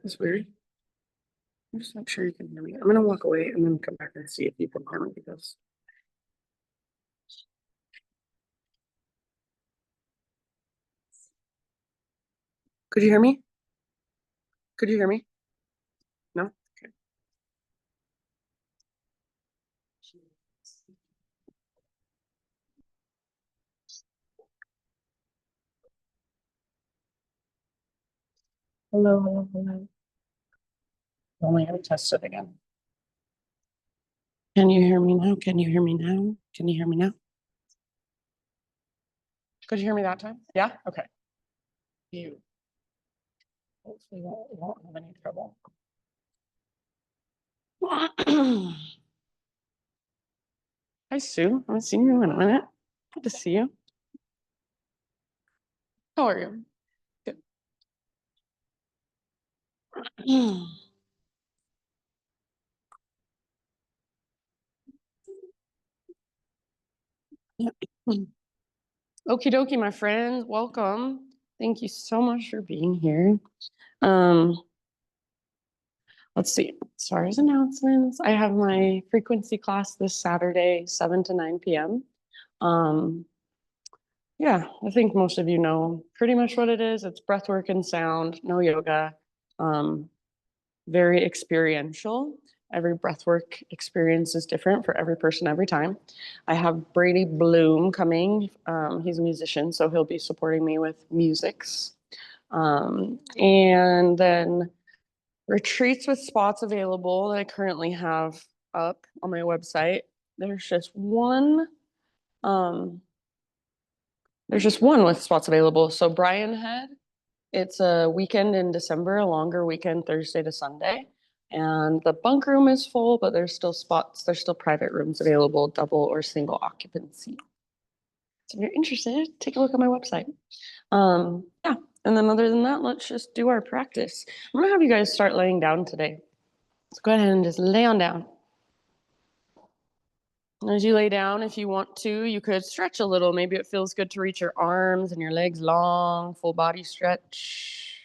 It's weird. I'm just not sure you can hear me. I'm gonna walk away and then come back and see if you can hear me because. Could you hear me? Could you hear me? No? Okay. Hello, hello, hello. Only have to test it again. Can you hear me now? Can you hear me now? Can you hear me now? Could you hear me that time? Yeah? Okay. You hopefully won't have any trouble. Hi, Sue. I haven't seen you in a minute. Good to see you. How are you? Good. Okie dokie, my friends. Welcome. Thank you so much for being here. Let's see. As far as announcements, I have my frequency class this Saturday, 7 to 9 p.m. Yeah, I think most of you know pretty much what it is. It's breathwork and sound, no yoga. Very experiential. Every breathwork experience is different for every person every time. I have Brady Bloom coming. He's a musician, so he'll be supporting me with musics. And then retreats with spots available that I currently have up on my website. There's just one with spots available. So Brian Head, it's a weekend in December, a longer weekend, Thursday to Sunday. And the bunk room is full, but there's still spots, there's still private rooms available, double or single occupancy. So if you're interested, take a look at my website. Yeah, and then other than that, let's just do our practice. I'm gonna have you guys start laying down today. Let's go ahead and just lay on down. As you lay down, if you want to, you could stretch a little. Maybe it feels good to reach your arms and your legs long, full body stretch.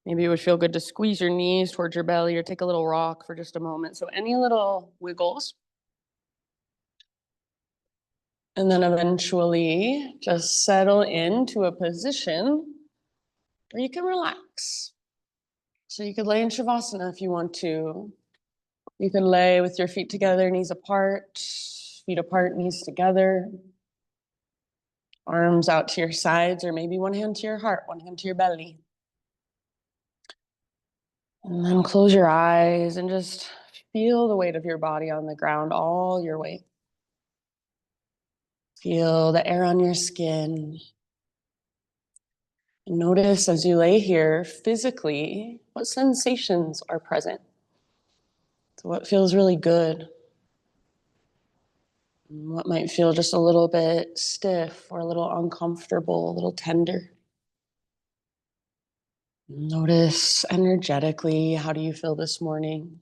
Maybe it would feel good to squeeze your knees towards your belly or take a little rock for just a moment. So any little wiggles. And then eventually just settle into a position where you can relax. So you could lay in Shavasana if you want to. You can lay with your feet together, knees apart, knees together. Arms out to your sides, or maybe one hand to your heart, one hand to your belly. And then close your eyes and just feel the weight of your body on the ground, all your weight. Feel the air on your skin. And notice as you lay here physically, what sensations are present. So what feels really good? And what might feel just a little bit stiff or a little uncomfortable, a little tender? Notice energetically, how do you feel this morning?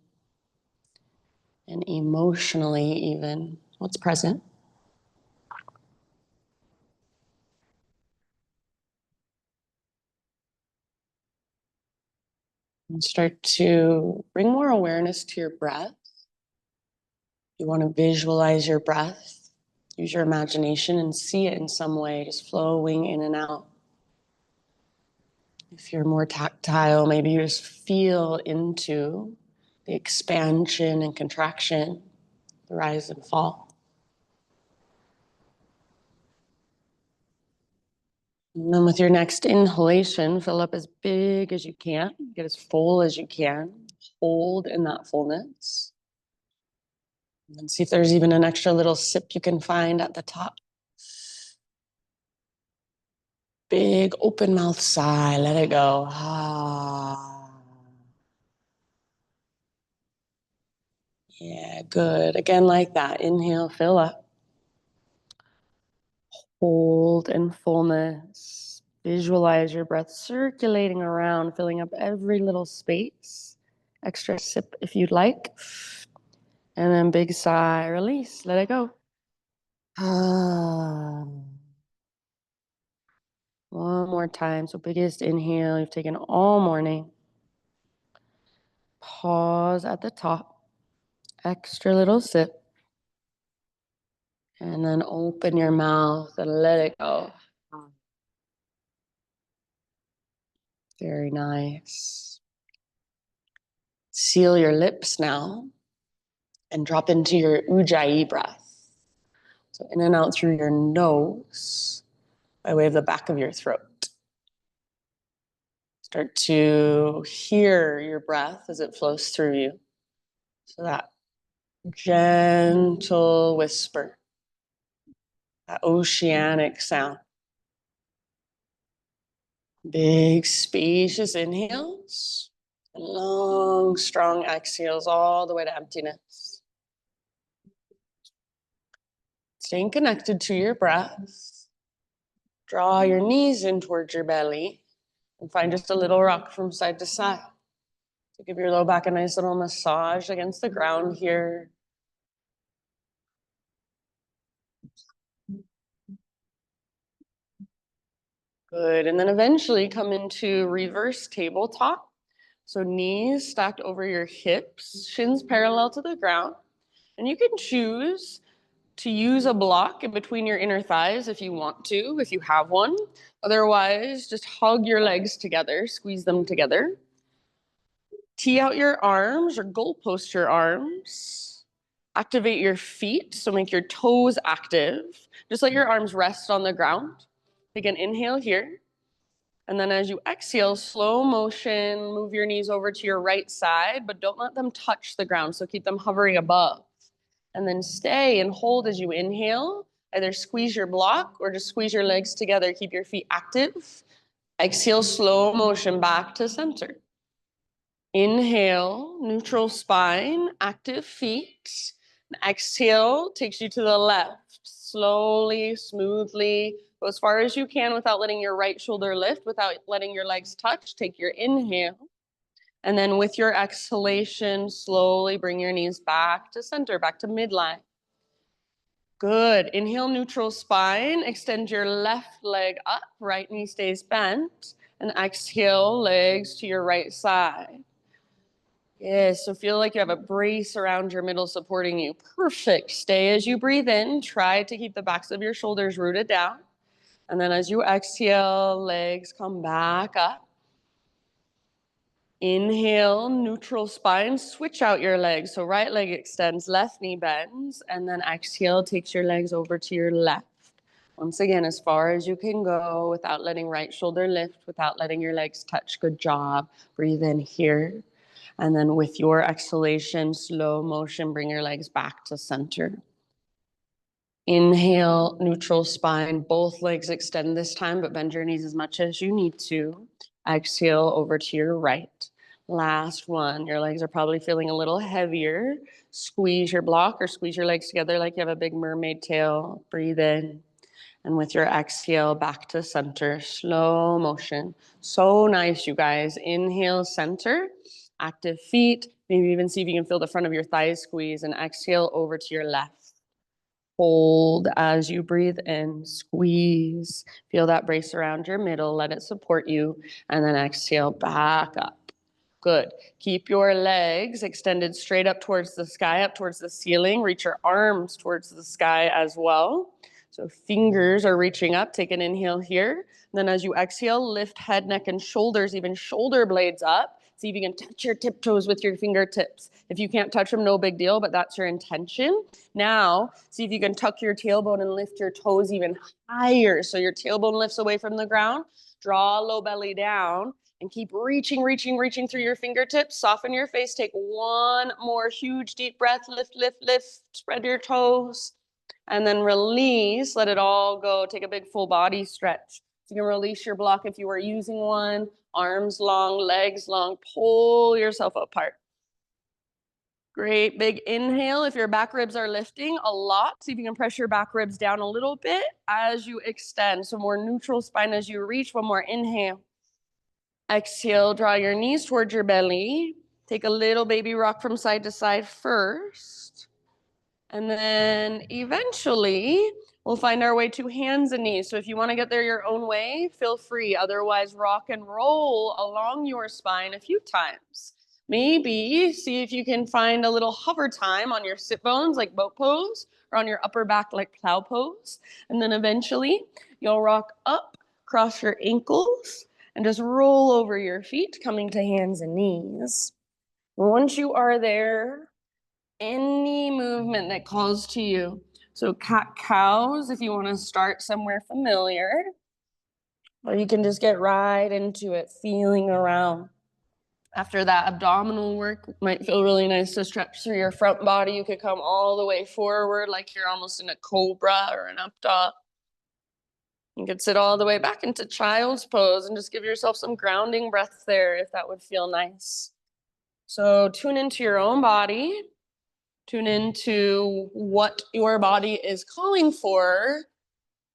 And emotionally even, what's present? And start to bring more awareness to your breath. You want to visualize your breath. Use your imagination and see it in some way, just flowing in and out. If you're more tactile, maybe you just feel into the expansion and contraction, the rise and fall. And then with your next inhalation, fill up as big as you can, get as full as you can. Hold in that fullness. And then see if there's even an extra little sip you can find at the top. Big open mouth sigh, let it go. Ah. Yeah, good. Again, like that. Inhale, fill up. Hold in fullness. Visualize your breath circulating around, filling up every little space. Extra sip if you'd like. And then big sigh, release, let it go. Ah. One more time. So biggest inhale you've taken all morning. Pause at the top. Extra little sip. And then open your mouth and let it go. Very nice. Seal your lips now and drop into your ujjayi breath. So in and out through your nose by way of the back of your throat. Start to hear your breath as it flows through you. So that gentle whisper, that oceanic sound. Big, spacious inhales, and long, strong exhales all the way to emptiness. Staying connected to your breath. Draw your knees in towards your belly and find just a little rock from side to side. So give your low back a nice little massage against the ground here. Good, and then eventually come into reverse tabletop. So knees stacked over your hips, shins parallel to the ground. And you can choose to use a block in between your inner thighs if you want to, if you have one. Otherwise, just hug your legs together, squeeze them together. Tee out your arms or goalpost your arms. Activate your feet, so make your toes active. Just let your arms rest on the ground. Take an inhale here. And then as you exhale, slow motion, move your knees over to your right side, but don't let them touch the ground. So keep them hovering above. And then stay and hold as you inhale. Either squeeze your block or just squeeze your legs together. Keep your feet active. Exhale, slow motion back to center. Inhale, neutral spine, active feet. Exhale takes you to the left. Slowly, smoothly, go as far as you can without letting your right shoulder lift, without letting your legs touch. Take your inhale. And then with your exhalation, slowly bring your knees back to center, back to midline. Good. Inhale, neutral spine. Extend your left leg up, right knee stays bent. And exhale, legs to your right side. Yes, so feel like you have a brace around your middle supporting you. Perfect. Stay as you breathe in. Try to keep the backs of your shoulders rooted down. And then as you exhale, legs come back up. Inhale, neutral spine. Switch out your legs. So right leg extends, left knee bends. And then exhale, takes your legs over to your left. Once again, as far as you can go without letting right shoulder lift, without letting your legs touch. Good job. Breathe in here. And then with your exhalation, slow motion, bring your legs back to center. Inhale, neutral spine, both legs extend this time, but bend your knees as much as you need to. Exhale over to your right. Last one, your legs are probably feeling a little heavier. Squeeze your block or squeeze your legs together like you have a big mermaid tail. Breathe in. And with your exhale, back to center, slow motion. So nice, you guys. Inhale, center, active feet. Maybe even see if you can feel the front of your thighs squeeze, and exhale over to your left. Hold as you breathe in, squeeze. Feel that brace around your middle, let it support you, and then exhale back up. Good. Keep your legs extended straight up towards the sky, up towards the ceiling. Reach your arms towards the sky as well. So fingers are reaching up. Take an inhale here. Then as you exhale, lift head, neck, and shoulders, even shoulder blades up. See if you can touch your tiptoes with your fingertips. If you can't touch them, no big deal, but that's your intention. Now, see if you can tuck your tailbone and lift your toes even higher. So your tailbone lifts away from the ground. Draw low belly down. And keep reaching, reaching, reaching through your fingertips. Soften your face. Take one more huge deep breath. Lift, lift, lift. Spread your toes. And then release. Let it all go. Take a big full body stretch. You can release your block if you are using one. Arms long, legs long. Pull yourself apart. Great. Big inhale. If your back ribs are lifting a lot, see if you can press your back ribs down a little bit as you extend. So more neutral spine as you reach. One more inhale. Exhale, draw your knees towards your belly. Take a little baby rock from side to side first. And then eventually, we'll find our way to hands and knees. So if you want to get there your own way, feel free. Otherwise, rock and roll along your spine a few times. Maybe see if you can find a little hover time on your sit bones like boat pose or on your upper back like plow pose. And then eventually you'll rock up, cross your ankles, and just roll over your feet, coming to hands and knees. Once you are there, any movement that calls to you. So cat-cows, if you want to start somewhere familiar, or you can just get right into it, feeling around. After that abdominal work, might feel really nice to stretch through your front body. You could come all the way forward like you're almost in a cobra or an up dog. You could sit all the way back into child's pose and just give yourself some grounding breaths there if that would feel nice. So tune into your own body. Tune into what your body is calling for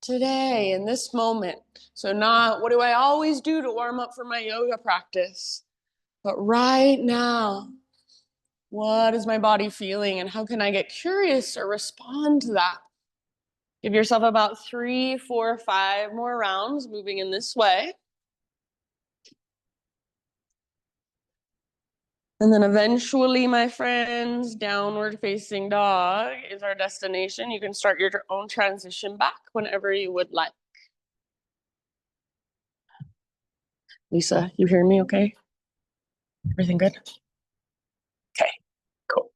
today in this moment. So not what do I always do to warm up for my yoga practice, but right now, what is my body feeling and how can I get curious or respond to that? Give yourself about 3, 4, 5 more rounds moving in this way. And then eventually, my friends, downward facing dog is our destination. You can start your own transition back whenever you would like. Lisa, you hear me okay? Everything good? Okay, cool.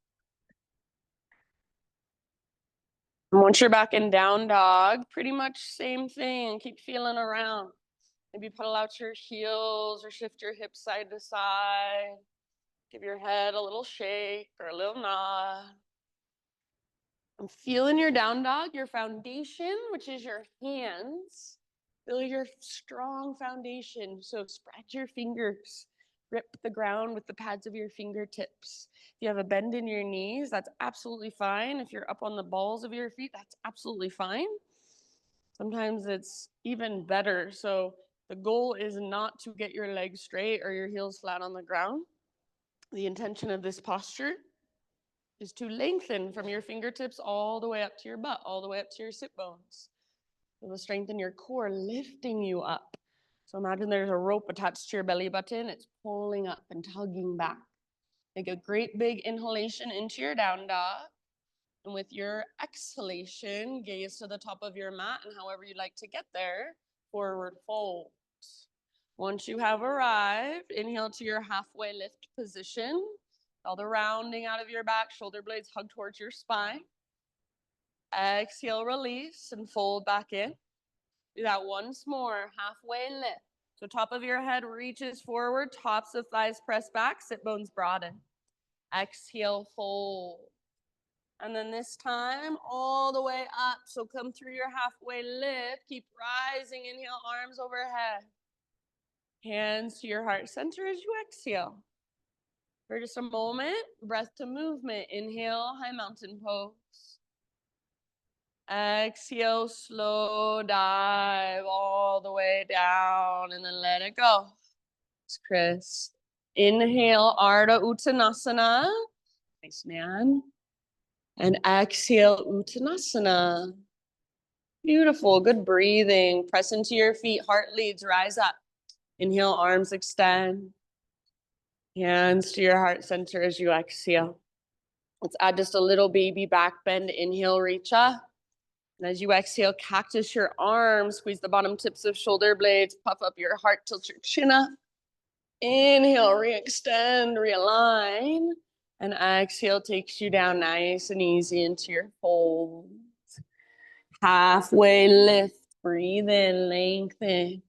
And once you're back in down dog, pretty much same thing. Keep feeling around. Maybe pedal out your heels or shift your hips side to side. Give your head a little shake or a little nod. And feel in your down dog, your foundation, which is your hands. Feel your strong foundation. So spread your fingers. Grip the ground with the pads of your fingertips. If you have a bend in your knees, that's absolutely fine. If you're up on the balls of your feet, that's absolutely fine. Sometimes it's even better. So the goal is not to get your legs straight or your heels flat on the ground. The intention of this posture is to lengthen from your fingertips all the way up to your butt, all the way up to your sit bones. Feel the strength in your core lifting you up. So imagine there's a rope attached to your belly button. It's pulling up and tugging back. Take a great big inhalation into your down dog. And with your exhalation, gaze to the top of your mat and however you'd like to get there, forward fold. Once you have arrived, inhale to your halfway lift position. All the rounding out of your back, shoulder blades hug towards your spine. Exhale, release, and fold back in. Do that once more, halfway lift. So top of your head reaches forward, tops of thighs press back, sit bones broaden. Exhale, fold. And then this time, all the way up. So come through your halfway lift. Keep rising. Inhale, arms overhead. Hands to your heart center as you exhale. For just a moment, breath to movement. Inhale, high mountain pose. Exhale, slow dive all the way down and then let it go. It's Chris. Inhale, Ardha Uttanasana. Nice, man. And exhale, Uttanasana. Beautiful, good breathing. Press into your feet, heart leads, rise up. Inhale, arms extend. Hands to your heart center as you exhale. Let's add just a little baby back bend. Inhale, reach up. And as you exhale, cactus your arms, squeeze the bottom tips of shoulder blades, puff up your heart, tilt your chin up. Inhale, re-extend, realign. And exhale takes you down nice and easy into your fold. Halfway lift, breathe in, lengthen.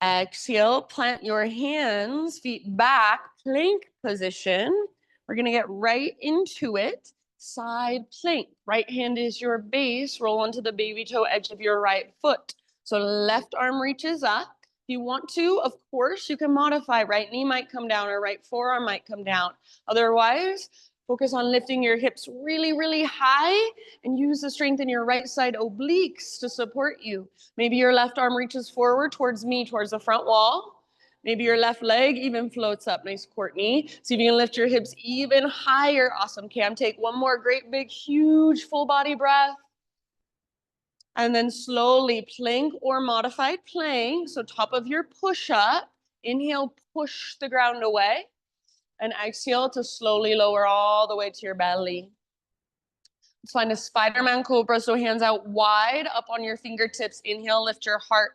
Exhale, plant your hands, feet back, plank position. We're gonna get right into it. Side plank. Right hand is your base. Roll onto the baby toe edge of your right foot. So left arm reaches up. If you want to, of course, you can modify. Right knee might come down or right forearm might come down. Otherwise, focus on lifting your hips really, really high and use the strength in your right side obliques to support you. Maybe your left arm reaches forward towards me, towards the front wall. Maybe your left leg even floats up. Nice, Courtney. See if you can lift your hips even higher. Awesome, Cam. Take one more great, big, huge full body breath. And then slowly plank or modified plank. So top of your push-up. Inhale, push the ground away. And exhale to slowly lower all the way to your belly. Let's find a Spider-Man Cobra. So hands out wide, up on your fingertips. Inhale, lift your heart.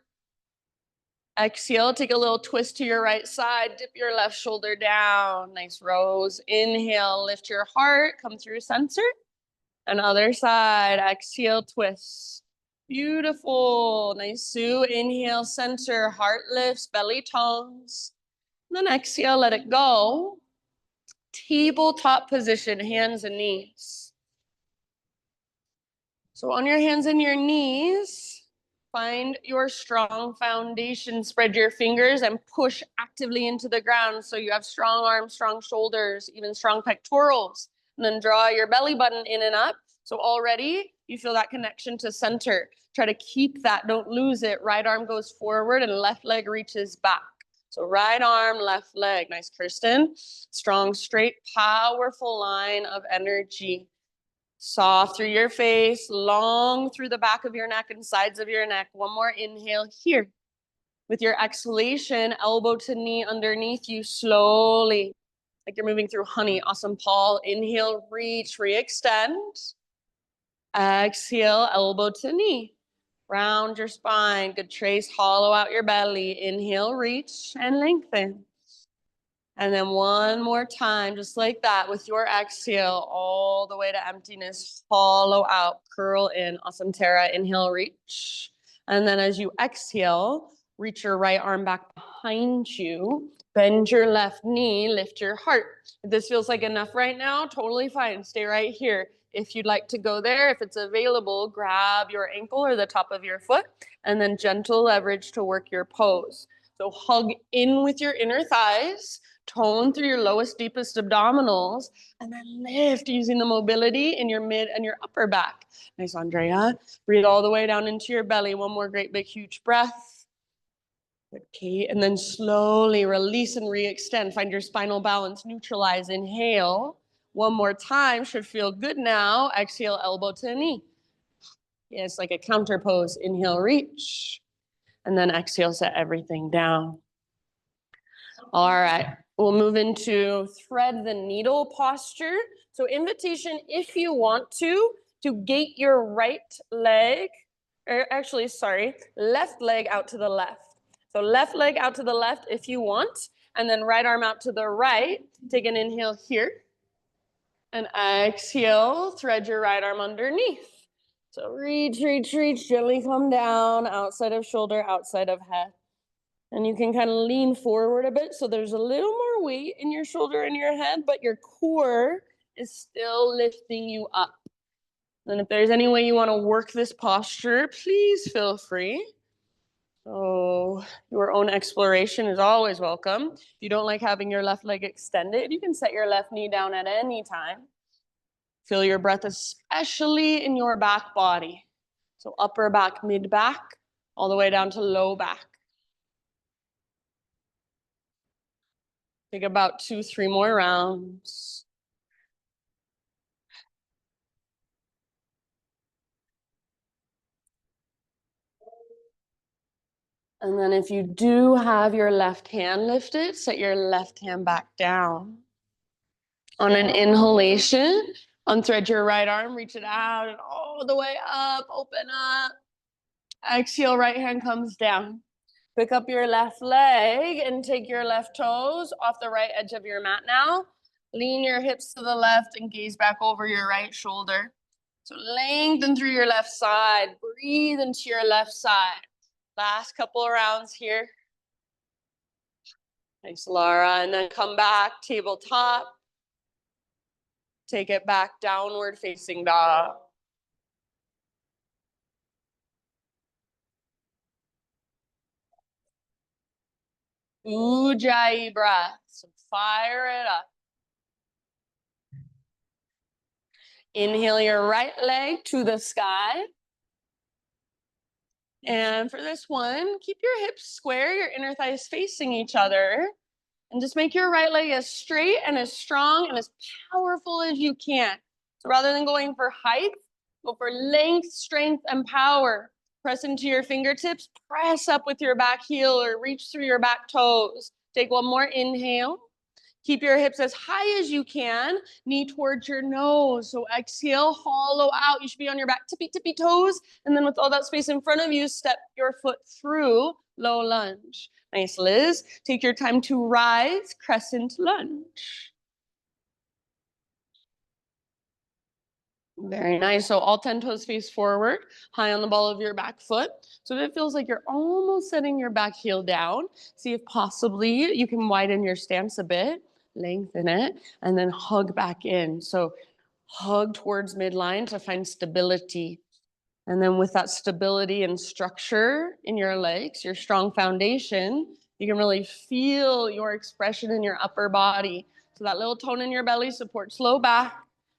Exhale, take a little twist to your right side. Dip your left shoulder down. Nice rose. Inhale, lift your heart. Come through center. And other side. Exhale, twist. Beautiful. Nice, Sue. Inhale, center. Heart lifts, belly tones. And then exhale, let it go. Tabletop position, hands and knees. So on your hands and your knees, find your strong foundation. Spread your fingers and push actively into the ground so you have strong arms, strong shoulders, even strong pectorals. And then draw your belly button in and up. So already you feel that connection to center. Try to keep that, don't lose it. Right arm goes forward and left leg reaches back. So right arm, left leg. Nice, Kirsten. Strong, straight, powerful line of energy. Soft through your face, long through the back of your neck and sides of your neck. One more inhale here. With your exhalation, elbow to knee underneath you slowly, like you're moving through honey. Awesome, Paul. Inhale, reach, re-extend. Exhale, elbow to knee. Round your spine. Good, Trace. Hollow out your belly. Inhale, reach, and lengthen. And then one more time, just like that, with your exhale, all the way to emptiness. Hollow out, curl in. Awesome, Tara. Inhale, reach. And then as you exhale, reach your right arm back behind you. Bend your left knee, lift your heart. If this feels like enough right now, totally fine. Stay right here. If you'd like to go there, if it's available, grab your ankle or the top of your foot, and then gentle leverage to work your pose. So hug in with your inner thighs, tone through your lowest, deepest abdominals, and then lift using the mobility in your mid and your upper back. Nice, Andrea. Breathe all the way down into your belly. One more great big huge breath. Okay, and then slowly release and re-extend. Find your spinal balance, neutralize, inhale. One more time, should feel good now. Exhale, elbow to knee. Yeah, it's like a counter pose. Inhale, reach. And then exhale, set everything down. All right, we'll move into thread the needle posture. So invitation, if you want to gate your right leg, or actually, sorry, left leg out to the left. So left leg out to the left if you want, and then right arm out to the right. Take an inhale here. And exhale, thread your right arm underneath. So reach, reach, reach, gently come down, outside of shoulder, outside of head. And you can kind of lean forward a bit so there's a little more weight in your shoulder and your head, but your core is still lifting you up. And if there's any way you want to work this posture, please feel free. So your own exploration is always welcome. If you don't like having your left leg extended, you can set your left knee down at any time. Feel your breath, especially in your back body. So upper back, mid back, all the way down to low back. Take about 2-3 more rounds. And then if you do have your left hand lifted, set your left hand back down. On an inhalation, unthread your right arm, reach it out and all the way up, open up. Exhale, right hand comes down. Pick up your left leg and take your left toes off the right edge of your mat now. Lean your hips to the left and gaze back over your right shoulder. So lengthen through your left side. Breathe into your left side. Last couple of rounds here. Nice, Laura. And then come back, tabletop. Take it back, downward facing dog. Ujjayi breath. So fire it up. Inhale your right leg to the sky. And for this one, keep your hips square, your inner thighs facing each other. And just make your right leg as straight and as strong and as powerful as you can. So rather than going for height, go for length, strength, and power. Press into your fingertips, press up with your back heel or reach through your back toes. Take one more inhale. Keep your hips as high as you can, knee towards your nose. So exhale, hollow out. You should be on your back, tippy toes. And then with all that space in front of you, step your foot through, low lunge. Nice, Liz. Take your time to rise, crescent lunge. Very nice. So all 10 toes face forward, high on the ball of your back foot. So it feels like you're almost setting your back heel down. See if possibly you can widen your stance a bit, lengthen it, and then hug back in. So hug towards midline to find stability. And then with that stability and structure in your legs, your strong foundation, you can really feel your expression in your upper body. So that little tone in your belly supports low back.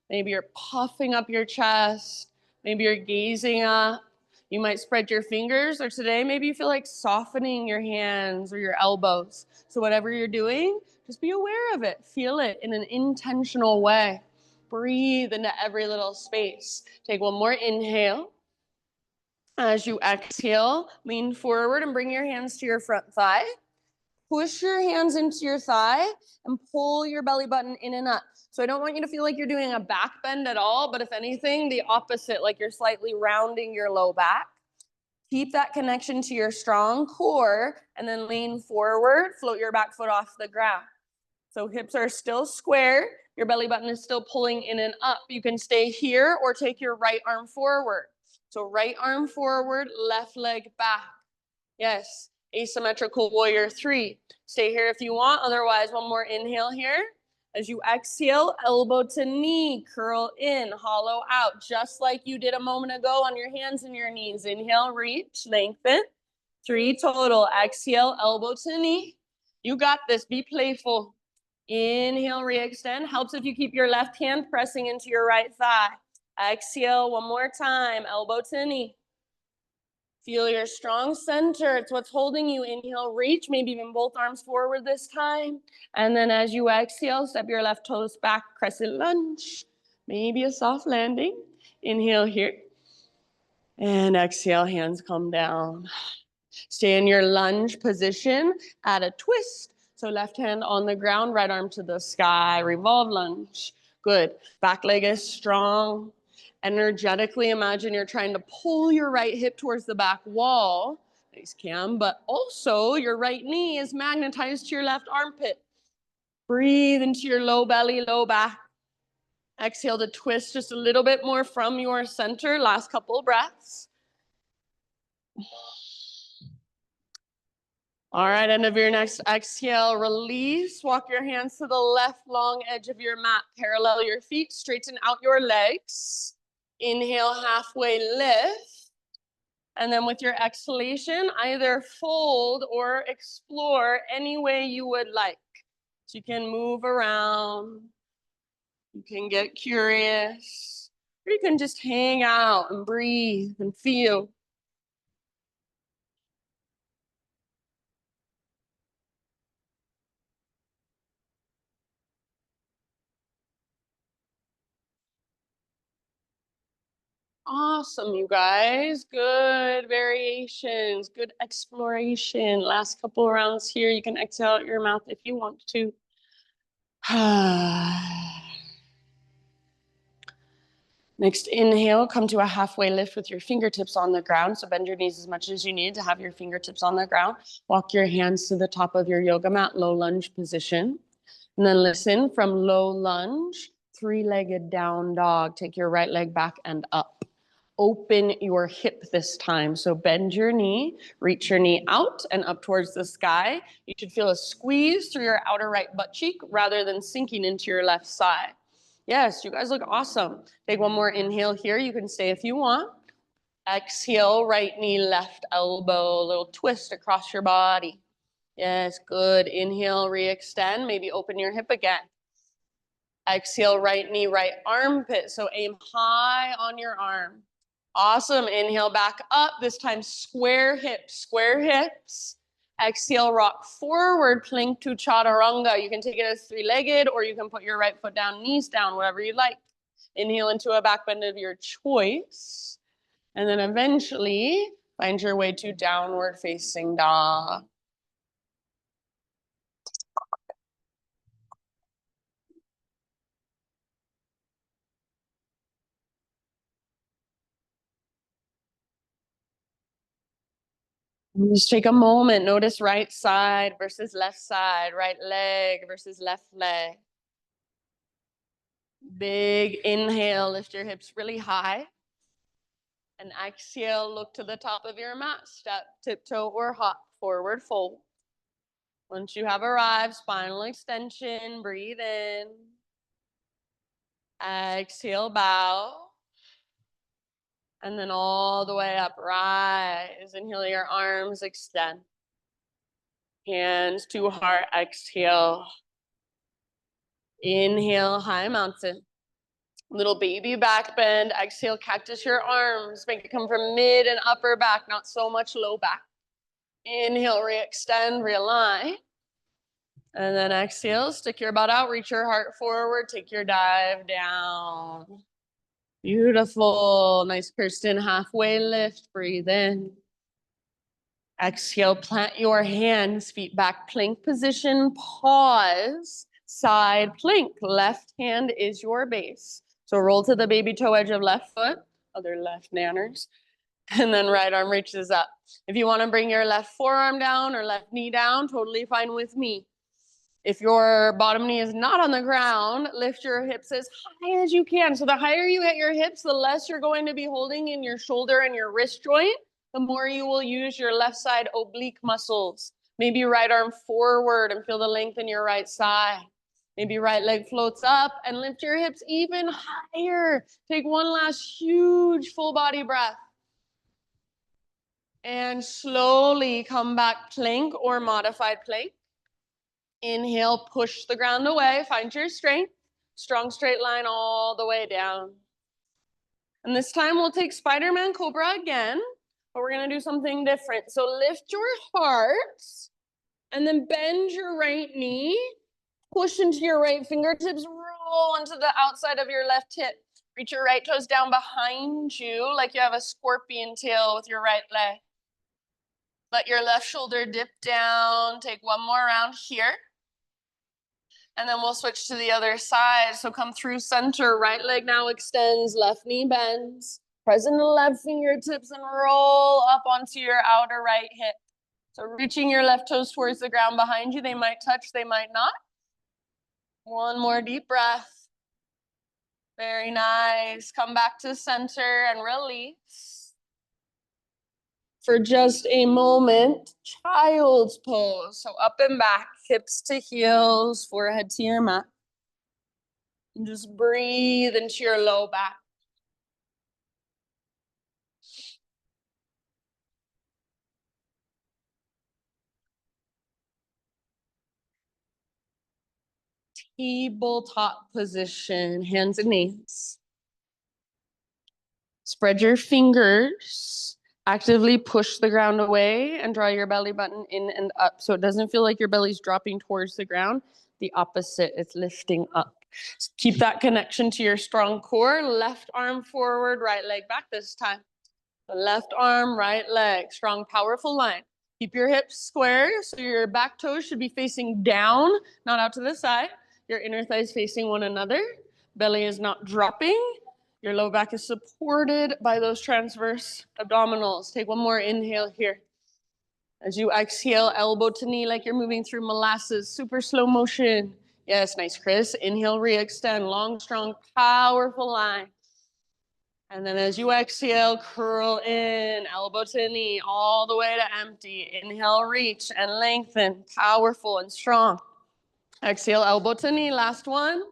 Maybe you're puffing up your chest. Maybe you're gazing up. You might spread your fingers, or today maybe you feel like softening your hands or your elbows. So whatever you're doing, just be aware of it. Feel it in an intentional way. Breathe into every little space. Take one more inhale. As you exhale, lean forward and bring your hands to your front thigh. Push your hands into your thigh and pull your belly button in and up. So I don't want you to feel like you're doing a back bend at all, but if anything, the opposite, like you're slightly rounding your low back. Keep that connection to your strong core and then lean forward, float your back foot off the ground. So hips are still square, your belly button is still pulling in and up. You can stay here or take your right arm forward. So right arm forward, left leg back. Yes, asymmetrical warrior 3. Stay here if you want, otherwise one more inhale here. As you exhale, elbow to knee, curl in, hollow out, just like you did a moment ago on your hands and your knees. Inhale, reach, lengthen. 3 total. Exhale, elbow to knee. You got this, be playful. Inhale, re-extend. Helps if you keep your left hand pressing into your right thigh. Exhale, one more time, elbow to knee. Feel your strong center. It's what's holding you. Inhale, reach, maybe even both arms forward this time. And then as you exhale, step your left toes back, crescent lunge. Maybe a soft landing. Inhale here. And exhale, hands come down. Stay in your lunge position, add a twist. So left hand on the ground, right arm to the sky, revolve lunge. Good. Back leg is strong. Energetically, imagine you're trying to pull your right hip towards the back wall. Nice, Cam. But also your right knee is magnetized to your left armpit. Breathe into your low belly, low back. Exhale to twist just a little bit more from your center. Last couple breaths. All right, end of your next exhale, release. Walk your hands to the left long edge of your mat. Parallel your feet, straighten out your legs. Inhale, halfway lift. And then with your exhalation, either fold or explore any way you would like. So you can move around, you can get curious, or you can just hang out and breathe and feel. Awesome, you guys. Good variations, good exploration. Last couple rounds here. You can exhale out your mouth if you want to. Next inhale, come to a halfway lift with your fingertips on the ground. So bend your knees as much as you need to have your fingertips on the ground. Walk your hands to the top of your yoga mat, low lunge position. And then listen, from low lunge, 3-legged down dog. Take your right leg back and up. Open your hip this time. So bend your knee, reach your knee out and up towards the sky. You should feel a squeeze through your outer right butt cheek rather than sinking into your left side. Yes, you guys look awesome. Take one more inhale here. You can stay if you want. Exhale, right knee, left elbow, a little twist across your body. Yes, good. Inhale, re-extend. Maybe open your hip again. Exhale, right knee, right armpit. So aim high on your arm. Awesome. Inhale back up. This time square hips, square hips. Exhale, rock forward, plank to chaturanga. You can take it as 3-legged or you can put your right foot down, knees down, whatever you like. Inhale into a back bend of your choice. And then eventually find your way to downward facing dog. Just take a moment. Notice right side versus left side, right leg versus left leg. Big inhale, lift your hips really high. And exhale, look to the top of your mat. Step, tiptoe, or hop, forward fold. Once you have arrived, spinal extension, breathe in. Exhale, bow. And then all the way up, rise. Inhale, your arms extend. Hands to heart, exhale. Inhale, high mountain. Little baby back bend. Exhale, cactus your arms. Make it come from mid and upper back, not so much low back. Inhale, re-extend, realign. And then exhale, stick your butt out, reach your heart forward, take your dive down. Beautiful. Nice Kirsten halfway lift. Breathe in. Exhale, plant your hands, feet back, plank position, pause, side plank. Left hand is your base. So roll to the baby toe edge of left foot, other left nanners, and then right arm reaches up. If you want to bring your left forearm down or left knee down, totally fine with me. If your bottom knee is not on the ground, lift your hips as high as you can. So the higher you hit your hips, the less you're going to be holding in your shoulder and your wrist joint, the more you will use your left side oblique muscles. Maybe right arm forward and feel the length in your right side. Maybe right leg floats up and lift your hips even higher. Take one last huge full body breath. And slowly come back plank or modified plank. Inhale, push the ground away, find your strength. Strong straight line all the way down. And this time we'll take Spider-Man Cobra again, but we're gonna do something different. So lift your heart and then bend your right knee, push into your right fingertips, roll onto the outside of your left hip. Reach your right toes down behind you like you have a scorpion tail with your right leg. Let your left shoulder dip down. Take one more round here. And then we'll switch to the other side. So come through center, right leg now extends, left knee bends. Press into the left fingertips and roll up onto your outer right hip. So reaching your left toes towards the ground behind you. They might touch, they might not. One more deep breath. Very nice. Come back to center and release. For just a moment, child's pose. So up and back, hips to heels, forehead to your mat. And just breathe into your low back. Tabletop position, hands and knees. Spread your fingers. Actively push the ground away and draw your belly button in and up. So it doesn't feel like your belly's dropping towards the ground. The opposite, it's lifting up. Keep that connection to your strong core. Left arm forward, right leg back this time. The left arm, right leg, strong, powerful line. Keep your hips square, so your back toes should be facing down, not out to the side. Your inner thighs facing one another. Belly is not dropping. Your low back is supported by those transverse abdominals. Take one more inhale here. As you exhale, elbow to knee like you're moving through molasses, super slow motion. Yes, nice, Chris. Inhale, re-extend, long, strong, powerful line. And then as you exhale, curl in, elbow to knee, all the way to empty. Inhale, reach and lengthen, powerful and strong. Exhale, elbow to knee, last one.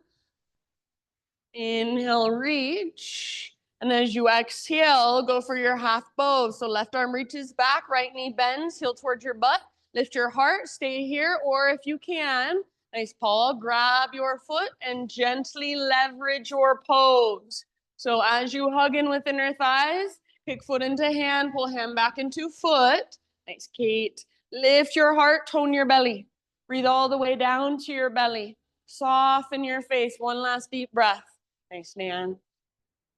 Inhale, reach. And as you exhale, go for your half bow. So left arm reaches back, right knee bends, heel towards your butt. Lift your heart, stay here, or if you can, nice, Paul, grab your foot and gently leverage your pose. So as you hug in with inner thighs, kick foot into hand, pull hand back into foot. Nice, Kate. Lift your heart, tone your belly. Breathe all the way down to your belly. Soften your face. One last deep breath. Nice, Nan.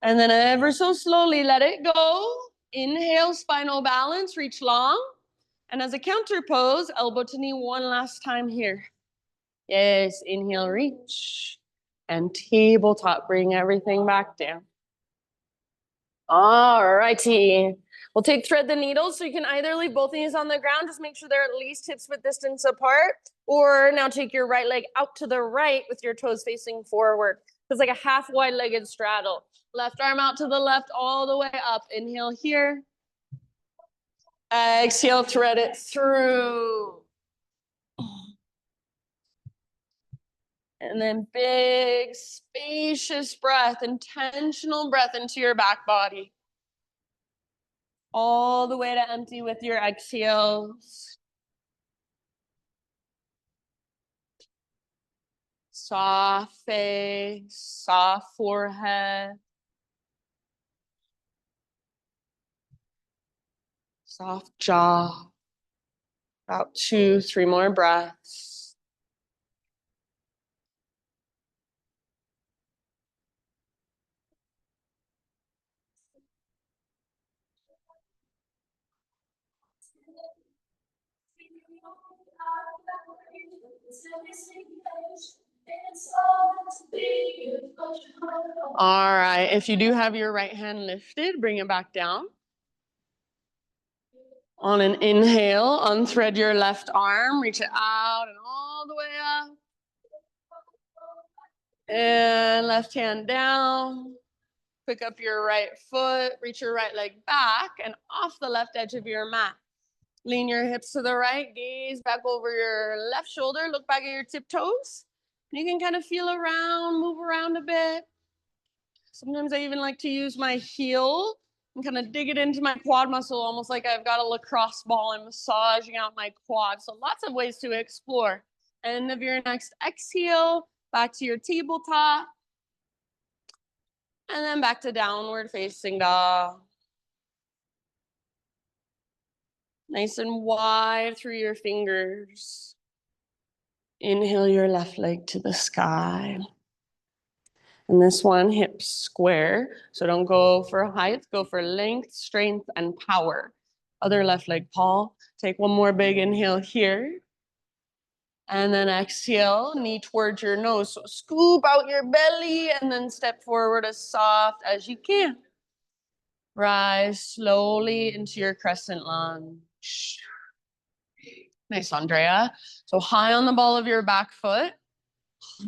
And then ever so slowly, let it go. Inhale, spinal balance, reach long. And as a counter pose, elbow to knee one last time here. Yes, inhale, reach. And tabletop, bring everything back down. All righty. We'll take thread the needles, so you can either leave both knees on the ground, just make sure they're at least hips width distance apart, or now take your right leg out to the right with your toes facing forward. It's like a half wide-legged straddle. Left arm out to the left all the way up. Inhale here. Exhale, thread it through. And then big, spacious breath, intentional breath into your back body. All the way to empty with your exhales. Soft face, soft forehead. Soft jaw. About 2, 3 more breaths. All right, if you do have your right hand lifted, bring it back down. On an inhale, unthread your left arm, reach it out and all the way up. And left hand down. Pick up your right foot, reach your right leg back and off the left edge of your mat. Lean your hips to the right, gaze back over your left shoulder, look back at your tiptoes. You can kind of feel around, move around a bit. Sometimes I even like to use my heel and kind of dig it into my quad muscle, almost like I've got a lacrosse ball and massaging out my quad. So lots of ways to explore. End of your next exhale, back to your tabletop. And then back to downward facing dog. Nice and wide through your fingers. Inhale your left leg to the sky. And this one, hips square. So don't go for height, go for length, strength, and power. Other left leg, Paul. Take one more big inhale here. And then exhale, knee towards your nose. So scoop out your belly and then step forward as soft as you can. Rise slowly into your crescent lunge. Nice, Andrea. So high on the ball of your back foot.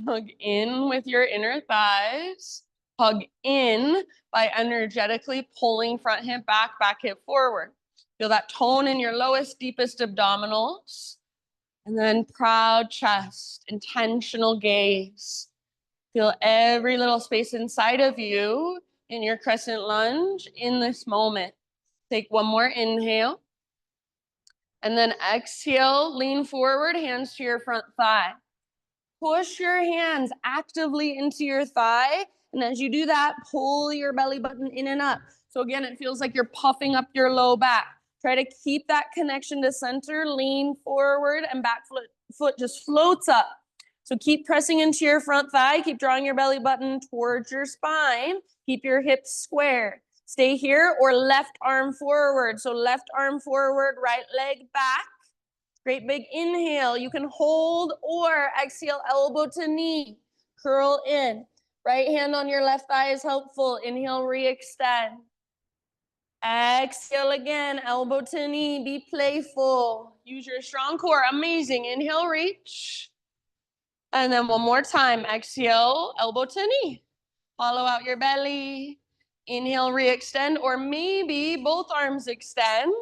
Hug in with your inner thighs. Hug in by energetically pulling front hip back, back hip forward. Feel that tone in your lowest, deepest abdominals. And then proud chest, intentional gaze. Feel every little space inside of you in your crescent lunge in this moment. Take one more inhale. And then exhale, lean forward, hands to your front thigh. Push your hands actively into your thigh. And as you do that, pull your belly button in and up. So again, it feels like you're puffing up your low back. Try to keep that connection to center, lean forward, and back foot just floats up. So keep pressing into your front thigh. Keep drawing your belly button towards your spine. Keep your hips square. Stay here or left arm forward. So left arm forward, right leg back. Great big inhale. You can hold or exhale, elbow to knee. Curl in. Right hand on your left thigh is helpful. Inhale, re-extend. Exhale again, elbow to knee. Be playful. Use your strong core. Amazing. Inhale, reach. And then one more time. Exhale, elbow to knee. Hollow out your belly. Inhale, re-extend, or maybe both arms extend.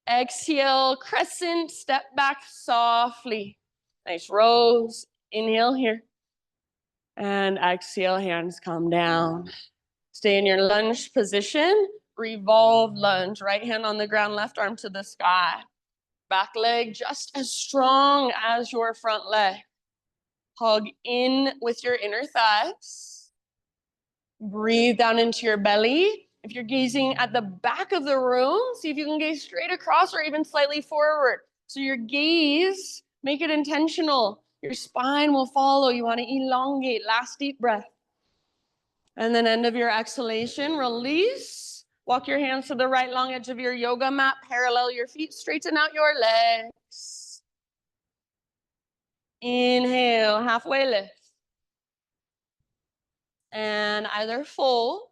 Exhale, crescent, step back softly. Nice rose. Inhale here. And exhale, hands come down. Stay in your lunge position. Revolve lunge. Right hand on the ground, left arm to the sky. Back leg just as strong as your front leg. Hug in with your inner thighs. Breathe down into your belly. If you're gazing at the back of the room, see if you can gaze straight across or even slightly forward. So your gaze, make it intentional. Your spine will follow. You want to elongate. Last deep breath. And then end of your exhalation, release. Walk your hands to the right long edge of your yoga mat. Parallel your feet. Straighten out your legs. Inhale, halfway lift. And either fold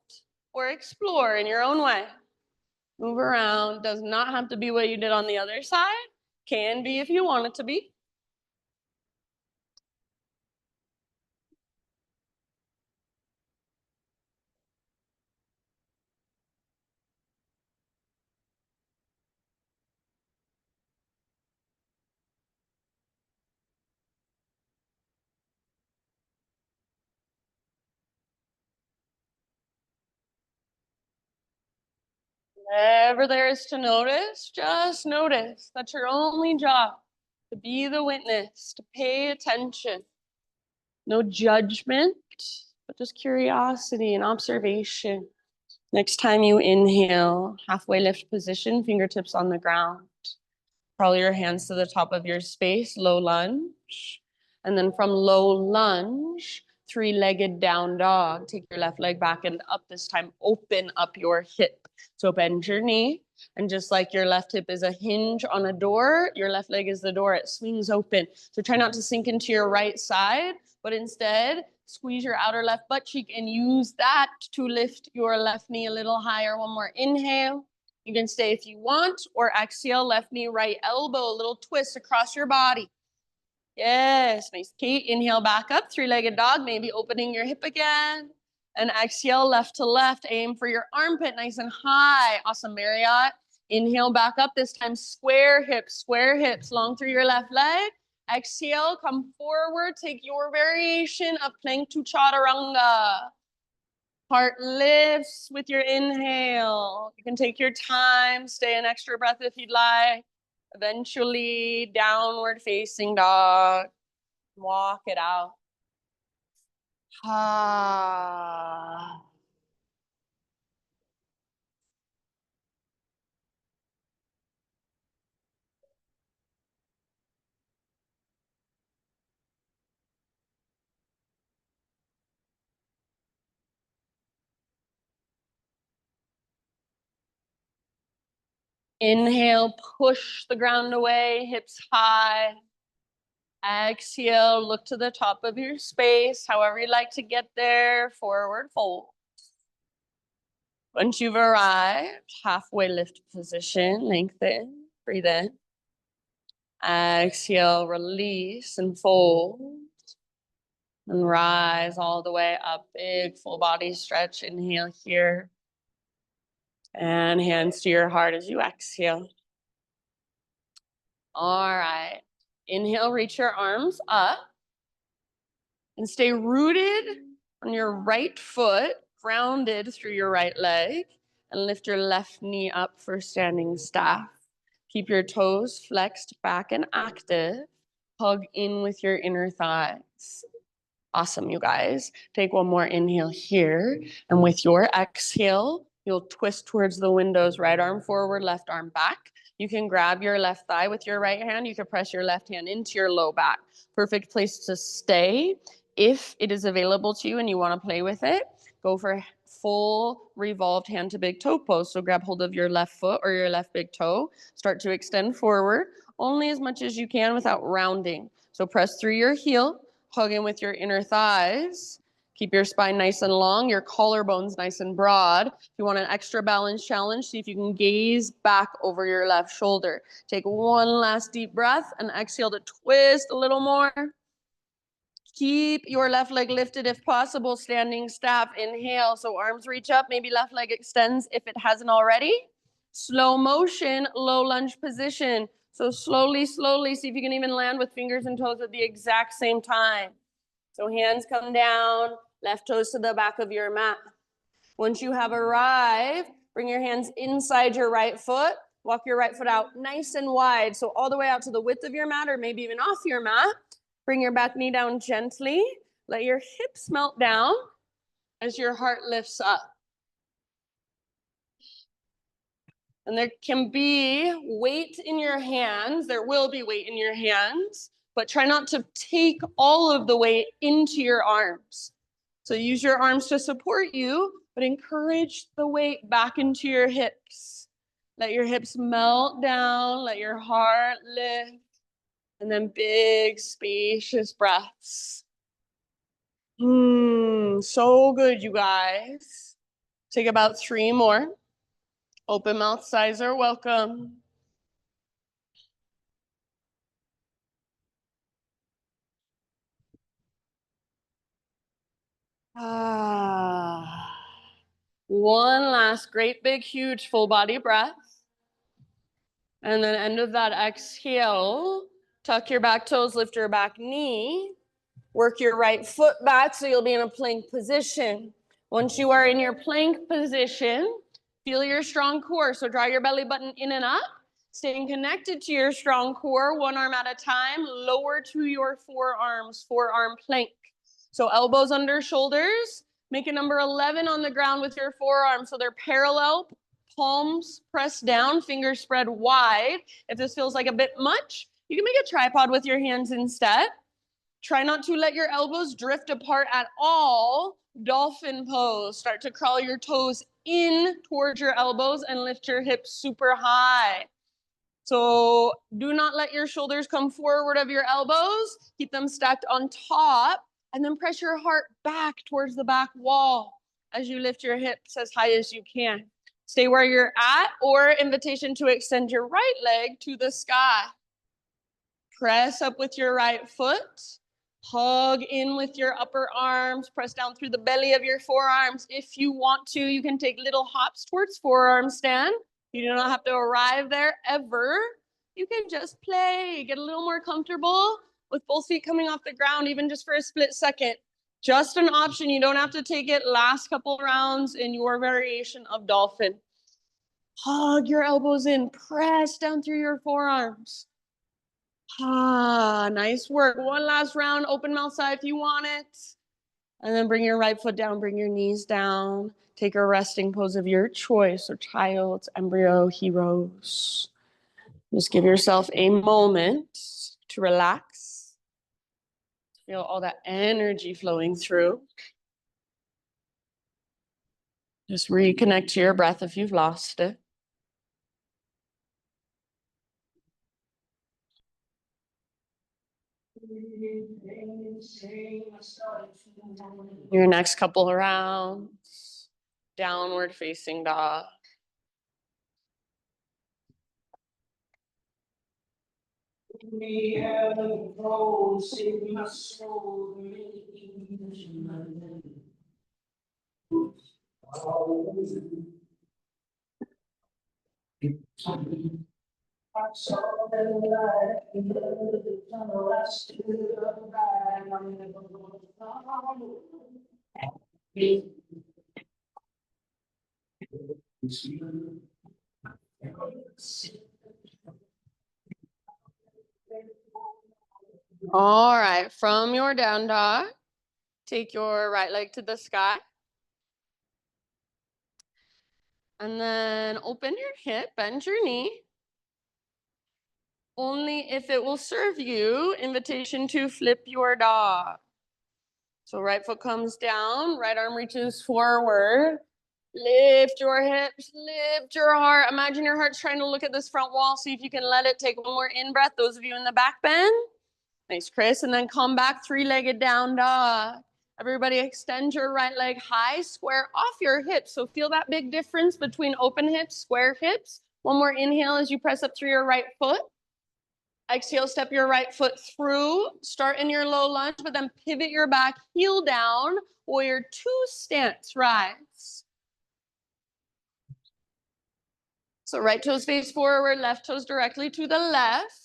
or explore in your own way. Move around. Does not have to be what you did on the other side. Can be if you want it to be. Whatever there is to notice, just notice. That's your only job, to be the witness, to pay attention. No judgment, but just curiosity and observation. Next time you inhale, halfway lift position, fingertips on the ground. Crawl your hands to the top of your space, low lunge. And then from low lunge, three-legged down dog. Take your left leg back and up this time. Open up your hip. So bend your knee. And just like your left hip is a hinge on a door, your left leg is the door. It swings open. So try not to sink into your right side, but instead squeeze your outer left butt cheek and use that to lift your left knee a little higher. One more inhale. You can stay if you want, or exhale, left knee, right elbow, a little twist across your body. Yes, nice. Kate, inhale back up, three-legged dog, maybe opening your hip again. And exhale, left to left, aim for your armpit, nice and high. Awesome, Marriott. Inhale back up, this time square hips, long through your left leg. Exhale, come forward, take your variation of plank to chaturanga. Heart lifts with your inhale. You can take your time, stay an extra breath if you'd like. Eventually, downward facing dog. Walk it out. Ah. Inhale, push the ground away, hips high. Exhale, look to the top of your space, however you like to get there, forward fold. Once you've arrived, halfway lift position, lengthen, breathe in. Exhale, release and fold. And rise all the way up, big full body stretch. Inhale here. And hands to your heart as you exhale. All right. Inhale, reach your arms up. And stay rooted on your right foot, grounded through your right leg. And lift your left knee up for standing staff. Keep your toes flexed back and active. Hug in with your inner thighs. Awesome, you guys. Take one more inhale here. And with your exhale, you'll twist towards the windows, right arm forward, left arm back. You can grab your left thigh with your right hand. You can press your left hand into your low back. Perfect place to stay. If it is available to you and you want to play with it, go for full revolved hand to big toe pose. So grab hold of your left foot or your left big toe. Start to extend forward, only as much as you can without rounding. So press through your heel. Hug in with your inner thighs. Keep your spine nice and long, your collarbones nice and broad. If you want an extra balance challenge, see if you can gaze back over your left shoulder. Take one last deep breath and exhale to twist a little more. Keep your left leg lifted if possible, standing staff. Inhale, so arms reach up, maybe left leg extends if it hasn't already. Slow motion, low lunge position. So slowly, see if you can even land with fingers and toes at the exact same time. So hands come down, left toes to the back of your mat. Once you have arrived, bring your hands inside your right foot. Walk your right foot out nice and wide. So all the way out to the width of your mat or maybe even off your mat. Bring your back knee down gently. Let your hips melt down as your heart lifts up. And there can be weight in your hands. There will be weight in your hands, but try not to take all of the weight into your arms. So use your arms to support you, but encourage the weight back into your hips. Let your hips melt down, let your heart lift, and then big, spacious breaths. So good, you guys. Take about 3 more. Open mouth sighs are welcome. Ah. One last great big huge full body breath. And then end of that exhale, tuck your back toes, lift your back knee, work your right foot back so you'll be in a plank position. Once you are in your plank position, feel your strong core. So draw your belly button in and up, staying connected to your strong core, one arm at a time, lower to your forearms, forearm plank. So elbows under shoulders, make a number 11 on the ground with your forearms so they're parallel, palms pressed down, fingers spread wide. If this feels like a bit much, you can make a tripod with your hands instead. Try not to let your elbows drift apart at all. Dolphin pose. Start to crawl your toes in towards your elbows and lift your hips super high. So do not let your shoulders come forward of your elbows. Keep them stacked on top, and then press your heart back towards the back wall as you lift your hips as high as you can. Stay where you're at, or invitation to extend your right leg to the sky. Press up with your right foot. Hug in with your upper arms. Press down through the belly of your forearms. If you want to, you can take little hops towards forearm stand. You do not have to arrive there ever. You can just play. Get a little more comfortable with both feet coming off the ground, even just for a split second. Just an option. You don't have to take it last couple rounds in your variation of dolphin. Hug your elbows in. Press down through your forearms. Ah, nice work. One last round, open mouth side if you want it. And then bring your right foot down, bring your knees down. Take a resting pose of your choice, or child's, embryo, heroes. Just give yourself a moment to relax. Feel all that energy flowing through. Just reconnect to your breath if you've lost it. Your next couple of rounds, downward facing dog. All right, from your down dog, take your right leg to the sky. And then open your hip, bend your knee. Only if it will serve you, invitation to flip your dog. So right foot comes down, right arm reaches forward. Lift your hips, lift your heart. Imagine your heart's trying to look at this front wall. See if you can let it. Take one more in-breath. Those of you in the back bend. Nice, Chris. And then come back, three-legged down dog. Everybody extend your right leg high, square off your hips. So feel that big difference between open hips, square hips. One more inhale as you press up through your right foot. Exhale, step your right foot through. Start in your low lunge, but then pivot your back, heel down, warrior two stance, rise. So right toes face forward, left toes directly to the left.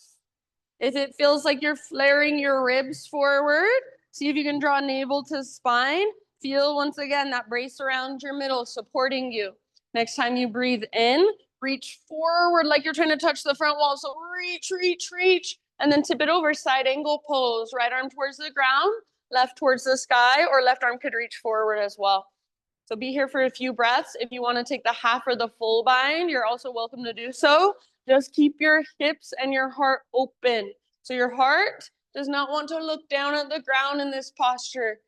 If it feels like you're flaring your ribs forward, see if you can draw navel to spine. Feel once again that brace around your middle supporting you. Next time you breathe in, reach forward like you're trying to touch the front wall. So reach, reach, reach, and then tip it over, side angle pose. Right arm towards the ground, left towards the sky, or left arm could reach forward as well. So be here for a few breaths. If you want to take the half or the full bind, you're also welcome to do so. Just keep your hips and your heart open. So your heart does not want to look down at the ground in this posture.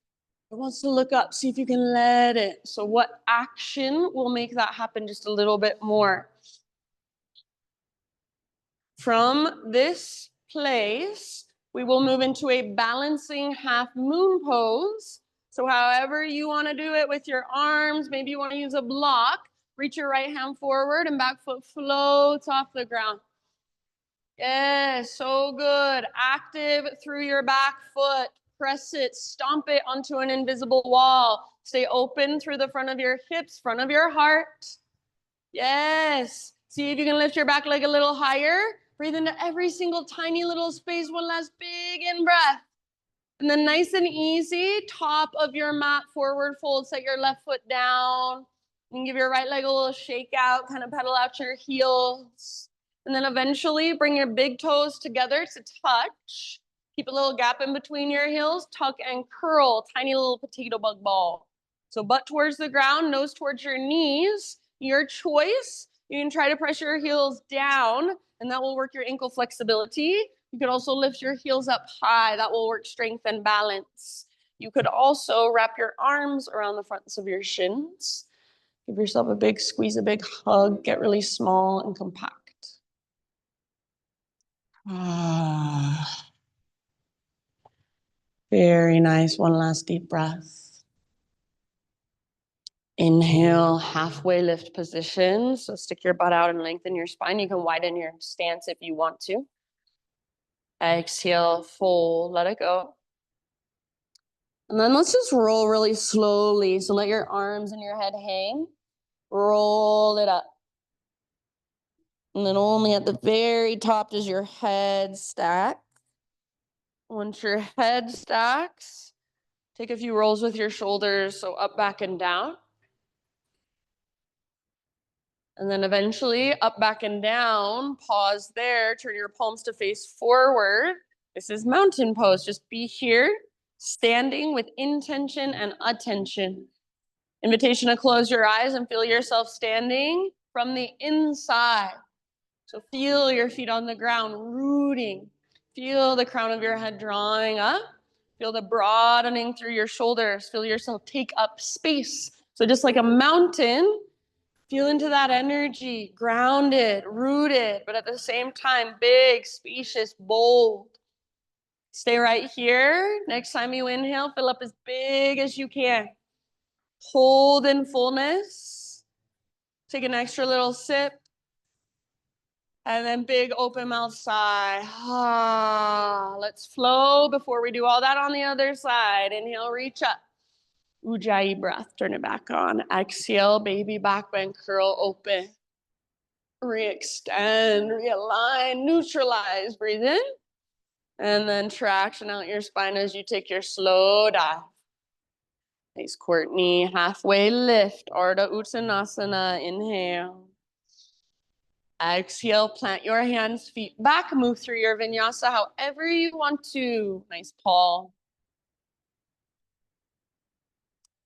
It wants to look up, see if you can let it. So what action will make that happen just a little bit more? From this place, we will move into a balancing half moon pose. So however you want to do it with your arms, maybe you want to use a block. Reach your right hand forward and back foot floats off the ground. Yes, so good. Active through your back foot. Press it, stomp it onto an invisible wall. Stay open through the front of your hips, front of your heart. Yes. See if you can lift your back leg a little higher. Breathe into every single tiny little space. One last big in breath. And then nice and easy, top of your mat, forward fold, set your left foot down. And give your right leg a little shake out, kind of pedal out your heels. And then eventually bring your big toes together to touch. Keep a little gap in between your heels, tuck and curl, tiny little potato bug ball. So butt towards the ground, nose towards your knees. Your choice. You can try to press your heels down, and that will work your ankle flexibility. You could also lift your heels up high. That will work strength and balance. You could also wrap your arms around the fronts of your shins. Give yourself a big squeeze, a big hug. Get really small and compact. Very nice. One last deep breath. Inhale, halfway lift position. So stick your butt out and lengthen your spine. You can widen your stance if you want to. Exhale, fold, let it go. And then let's just roll really slowly. So let your arms and your head hang. Roll it up. And then only at the very top does your head stack. Once your head stacks, take a few rolls with your shoulders. So up, back, and down. And then eventually up, back, and down. Pause there. Turn your palms to face forward. This is mountain pose. Just be here, standing with intention and attention. Invitation to close your eyes and feel yourself standing from the inside. So feel your feet on the ground, rooting. Feel the crown of your head drawing up. Feel the broadening through your shoulders. Feel yourself take up space. So just like a mountain, feel into that energy, grounded, rooted, but at the same time, big, spacious, bold. Stay right here. Next time you inhale, fill up as big as you can. Hold in fullness. Take an extra little sip. And then big open mouth sigh. Let's flow before we do all that on the other side. Inhale, reach up. Ujjayi breath, turn it back on. Exhale, baby back bend, curl open. Re-extend, realign, neutralize. Breathe in. And then traction out your spine as you take your slow dive. Nice, Courtney. Halfway lift, Ardha Uttanasana. Inhale. Exhale, plant your hands, feet back, move through your vinyasa however you want to. Nice, Paul.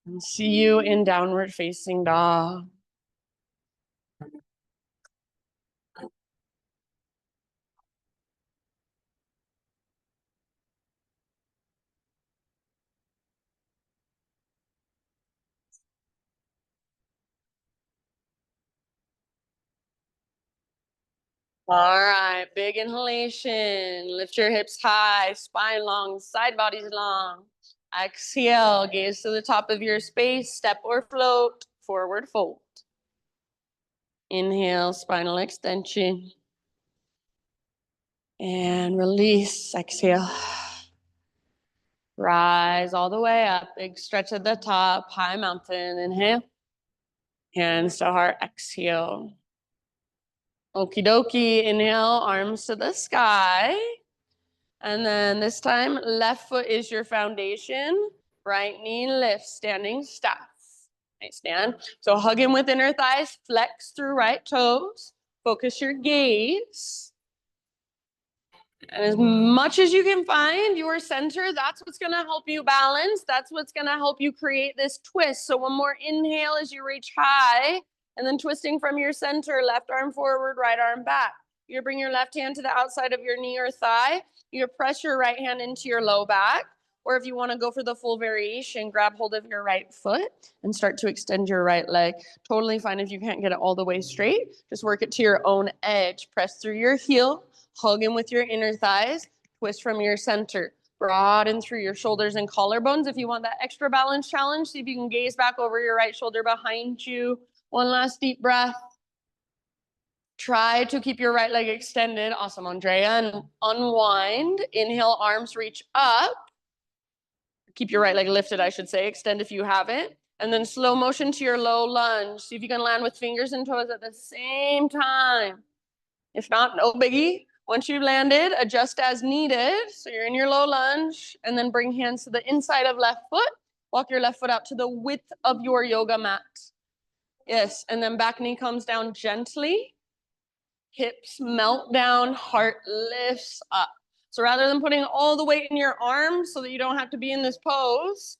And see you in downward facing dog. All right, big inhalation. Lift your hips high, spine long, side bodies long. Exhale, gaze to the top of your space, step or float, forward fold. Inhale, spinal extension. And release, exhale. Rise all the way up, big stretch at the top, high mountain. Inhale. Hands to heart, exhale. Okie dokie, inhale, arms to the sky. And then this time, left foot is your foundation. Right knee lifts, standing staff. Nice, stand. So hug in with inner thighs, flex through right toes. Focus your gaze. And as much as you can find your center, that's what's going to help you balance. That's what's going to help you create this twist. So one more inhale as you reach high, and then twisting from your center, left arm forward, right arm back. You bring your left hand to the outside of your knee or thigh. You press your right hand into your low back. Or if you want to go for the full variation, grab hold of your right foot and start to extend your right leg. Totally fine if you can't get it all the way straight. Just work it to your own edge. Press through your heel. Hug in with your inner thighs, twist from your center. Broaden through your shoulders and collarbones. If you want that extra balance challenge, see if you can gaze back over your right shoulder behind you One last deep breath. Try to keep your right leg extended. Awesome, Andrea. And unwind. Inhale, arms reach up. Keep your right leg lifted, I should say. Extend if you have it. And then slow motion to your low lunge. See if you can land with fingers and toes at the same time. If not, no biggie. Once you've landed, adjust as needed. So you're in your low lunge, and then bring hands to the inside of left foot. Walk your left foot out to the width of your yoga mat. Yes, and then back knee comes down gently. Hips melt down, heart lifts up. So rather than putting all the weight in your arms so that you don't have to be in this pose,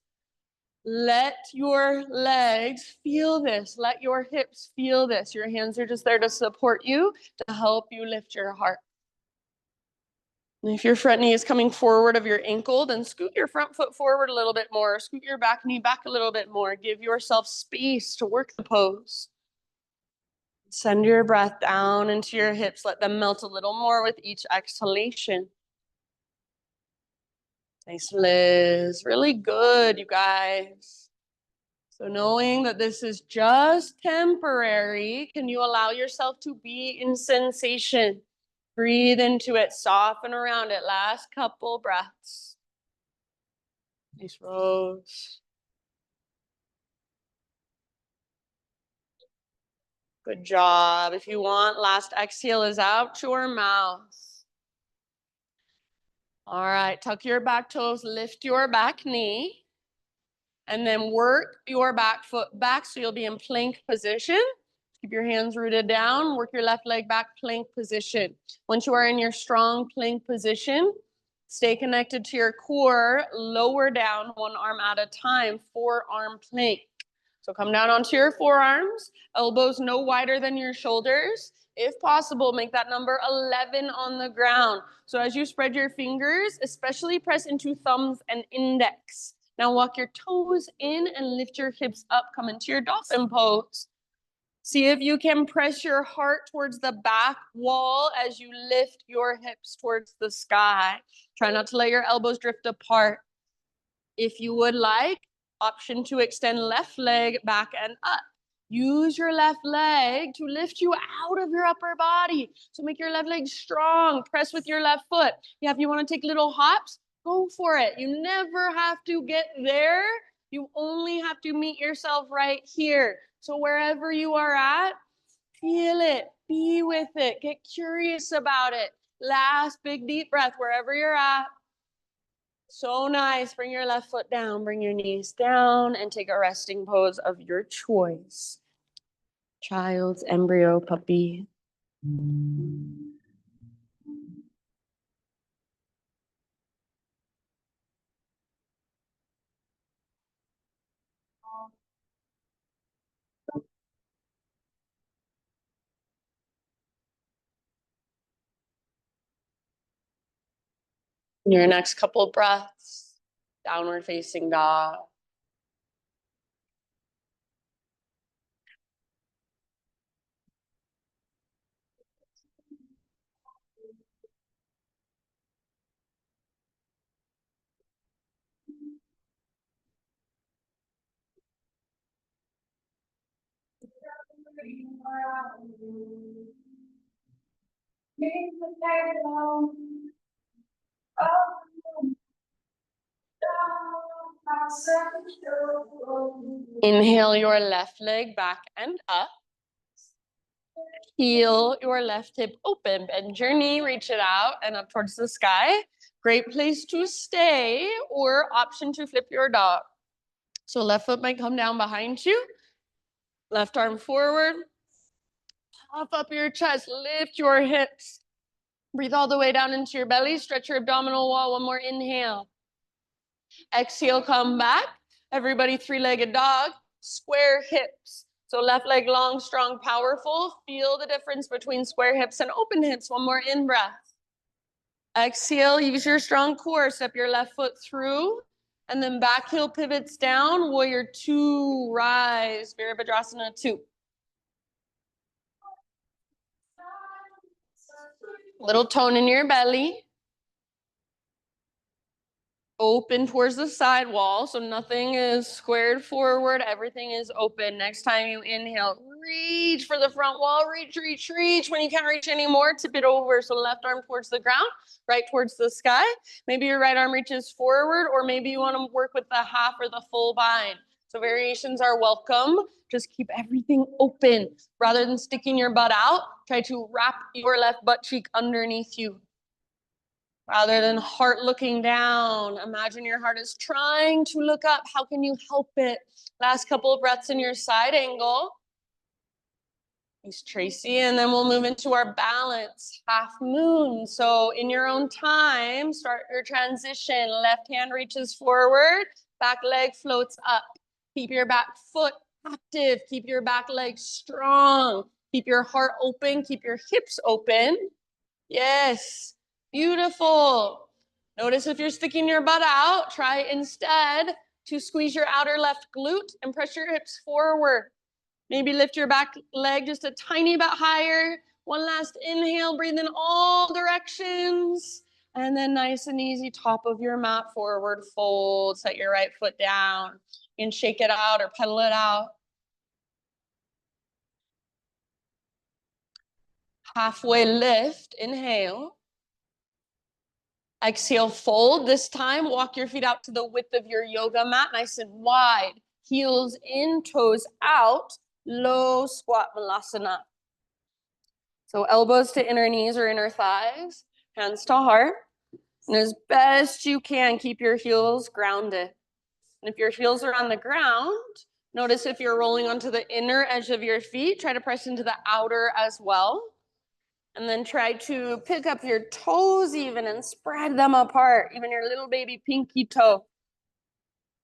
let your legs feel this. Let your hips feel this. Your hands are just there to support you, to help you lift your heart. And if your front knee is coming forward of your ankle, then scoot your front foot forward a little bit more. Scoot your back knee back a little bit more. Give yourself space to work the pose. Send your breath down into your hips. Let them melt a little more with each exhalation. Nice, Liz. Really good, you guys. So knowing that this is just temporary, can you allow yourself to be in sensation? Breathe into it, soften around it. Last couple breaths. Nice, Rose. Good job. If you want, last exhale is out your mouth. All right, tuck your back toes, lift your back knee. And then work your back foot back so you'll be in plank position. Keep your hands rooted down. Work your left leg back, plank position. Once you are in your strong plank position, stay connected to your core. Lower down one arm at a time, forearm plank. So come down onto your forearms, elbows no wider than your shoulders. If possible, make that number 11 on the ground. So as you spread your fingers, especially press into thumbs and index. Now walk your toes in and lift your hips up. Come into your dolphin pose. See if you can press your heart towards the back wall as you lift your hips towards the sky. Try not to let your elbows drift apart. If you would like, option to extend left leg back and up. Use your left leg to lift you out of your upper body. So make your left leg strong. Press with your left foot. Yeah, if you want to take little hops, go for it. You never have to get there. You only have to meet yourself right here. So wherever you are at, feel it, be with it, get curious about it. Last big deep breath wherever you're at. So nice. Bring your left foot down, bring your knees down, and take a resting pose of your choice. Child's embryo, puppy. Your next couple breaths, downward facing dog. Inhale your left leg back and up. Heel your left hip open. Bend your knee, reach it out and up towards the sky. Great place to stay, or option to flip your dog. So left foot might come down behind you. Left arm forward. Puff up your chest. Lift your hips. Breathe all the way down into your belly. Stretch your abdominal wall. One more inhale. Exhale, come back. Everybody, three-legged dog. Square hips. So left leg long, strong, powerful. Feel the difference between square hips and open hips. One more in-breath. Exhale, use your strong core. Step your left foot through. And then back heel pivots down. Warrior two, rise. Virabhadrasana 2. Little tone in your belly. open towards the side wall. So nothing is squared forward. Everything is open. Next time you inhale, reach for the front wall. Reach, reach, reach. When you can't reach anymore, tip it over. So left arm towards the ground, right towards the sky. Maybe your right arm reaches forward, or maybe you want to work with the half or the full bind. So variations are welcome. Just keep everything open. Rather than sticking your butt out, try to wrap your left butt cheek underneath you. Rather than heart looking down, imagine your heart is trying to look up. How can you help it? Last couple of breaths in your side angle. Thanks, Tracy. And then we'll move into our balance, half moon. So in your own time, start your transition. Left hand reaches forward, back leg floats up. Keep your back foot active. Keep your back leg strong. Keep your heart open. Keep your hips open. Yes, beautiful. Notice if you're sticking your butt out, try instead to squeeze your outer left glute and press your hips forward. Maybe lift your back leg just a tiny bit higher. One last inhale, breathe in all directions. And then nice and easy, top of your mat, forward fold. Set your right foot down and shake it out or pedal it out. Halfway lift, inhale. Exhale, fold. This time, walk your feet out to the width of your yoga mat, nice and wide. Heels in, toes out, low squat malasana. So elbows to inner knees or inner thighs, hands to heart. And as best you can, keep your heels grounded. And if your heels are on the ground, notice if you're rolling onto the inner edge of your feet, try to press into the outer as well. And then try to pick up your toes even and spread them apart, even your little baby pinky toe.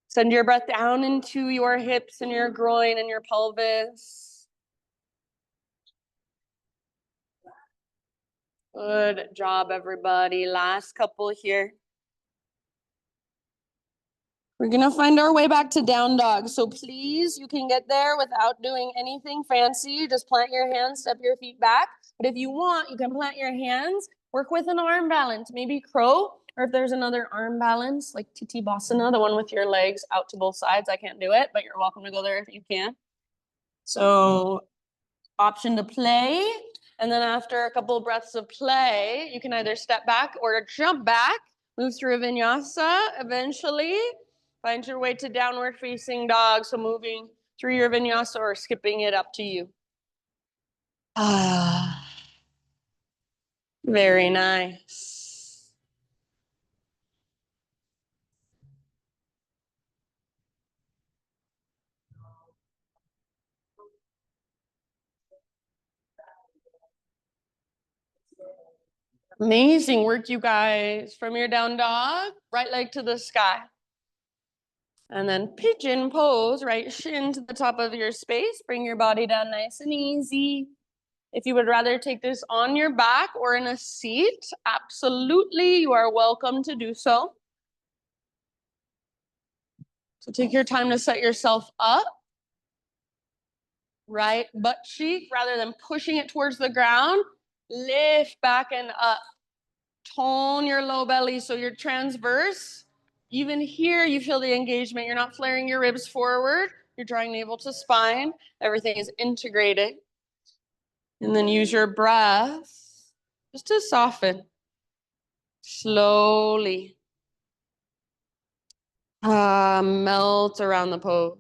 Send your breath down into your hips and your groin and your pelvis. Good job, everybody. Last couple here. We're gonna find our way back to down dog. So please, you can get there without doing anything fancy. Just plant your hands, step your feet back. But if you want, you can plant your hands, work with an arm balance, maybe crow, or if there's another arm balance, like Titi-Basana, the one with your legs out to both sides. I can't do it, but you're welcome to go there if you can. So option to play. And then after a couple of breaths of play, you can either step back or jump back, move through a vinyasa eventually. Find your way to downward facing dog. So moving through your vinyasa or skipping it, up to you. Very nice. Amazing work, you guys. From your down dog, right leg to the sky. And then pigeon pose, right shin to the top of your space. Bring your body down nice and easy. If you would rather take this on your back or in a seat, absolutely, you are welcome to do so. So take your time to set yourself up. Right butt cheek, rather than pushing it towards the ground, lift back and up. Tone your low belly so you're transverse. Even here, you feel the engagement. You're not flaring your ribs forward. You're drawing navel to spine. Everything is integrated. And then use your breath just to soften. Slowly. Melt around the pose.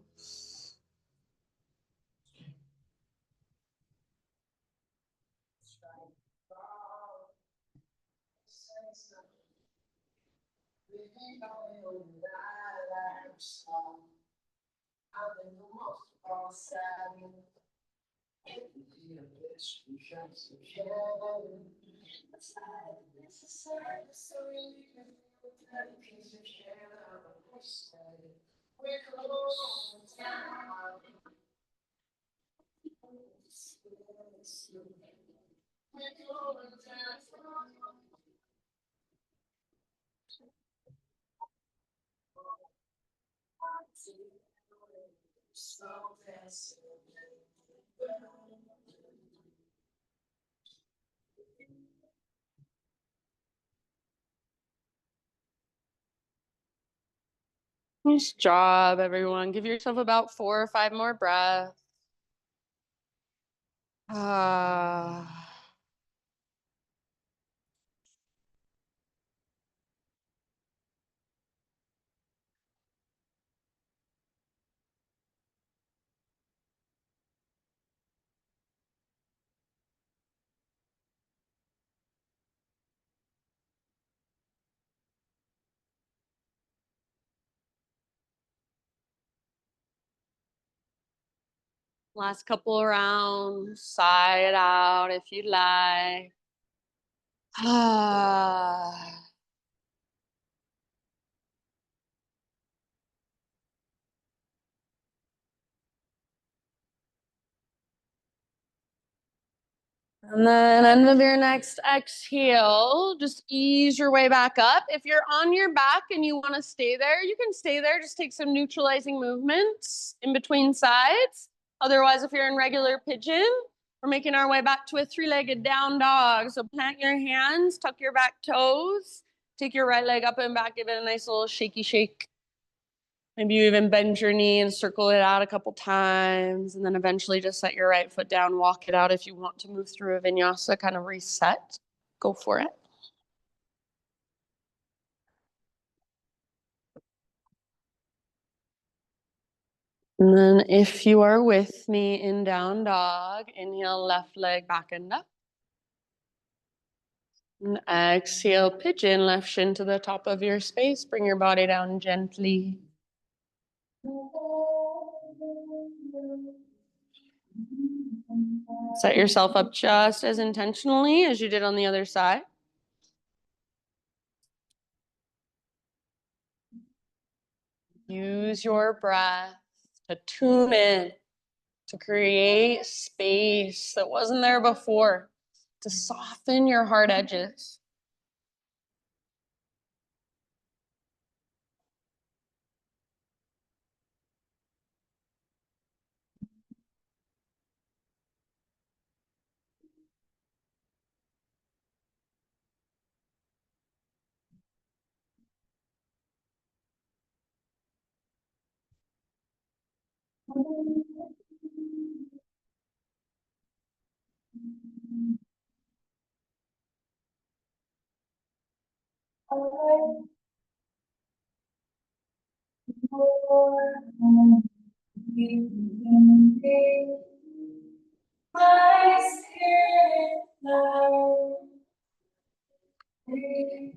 Nice job, everyone. Give yourself about 4 or 5 more breaths. Ah. Last couple of rounds, sigh it out if you'd like. Ah. And then end of your next exhale, just ease your way back up. If you're on your back and you want to stay there, you can stay there. Just take some neutralizing movements in between sides. Otherwise, if you're in regular pigeon, we're making our way back to a 3-legged down dog. So plant your hands, tuck your back toes, take your right leg up and back, give it a nice little shaky shake. Maybe you even bend your knee and circle it out a couple times, and then eventually just set your right foot down, walk it out. If you want to move through a vinyasa, kind of reset, go for it. And then if you are with me in down dog, inhale, left leg back and up. And exhale, pigeon, left shin to the top of your space. Bring your body down gently. Set yourself up just as intentionally as you did on the other side. Use your breath to tune in, to create space that wasn't there before, to soften your hard edges.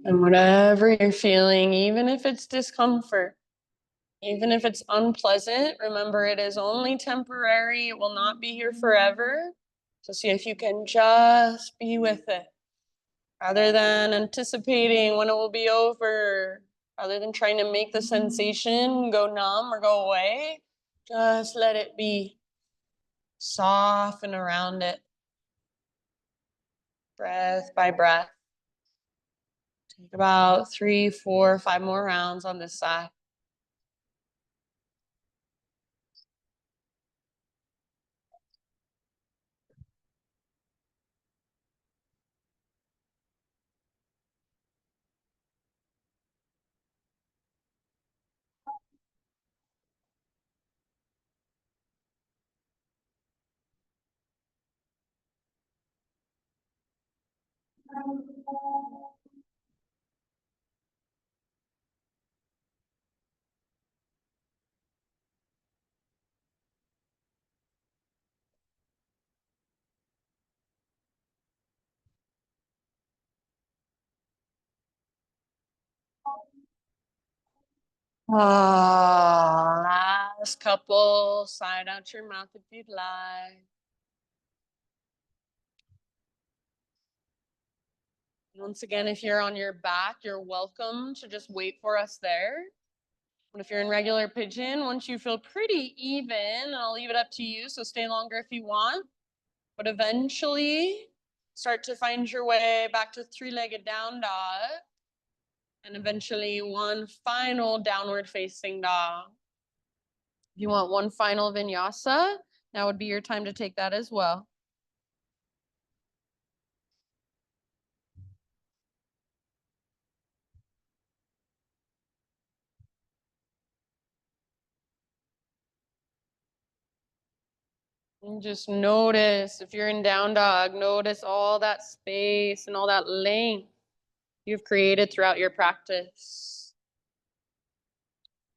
And whatever you're feeling, even if it's discomfort, even if it's unpleasant, remember it is only temporary. It will not be here forever. So see if you can just be with it rather than anticipating when it will be over, rather than trying to make the sensation go numb or go away. Just let it be. Soften around it. Breath by breath. Take about 3, 4, 5 more rounds on this side. Last couple. Side out your mouth if you'd like. Once again, if you're on your back, you're welcome to just wait for us there. But if you're in regular pigeon, once you feel pretty even, I'll leave it up to you. So stay longer if you want. But eventually, start to find your way back to 3-legged down dog. And eventually, one final downward facing dog. If you want one final vinyasa, now would be your time to take that as well. And just notice if you're in down dog, notice all that space and all that length you've created throughout your practice.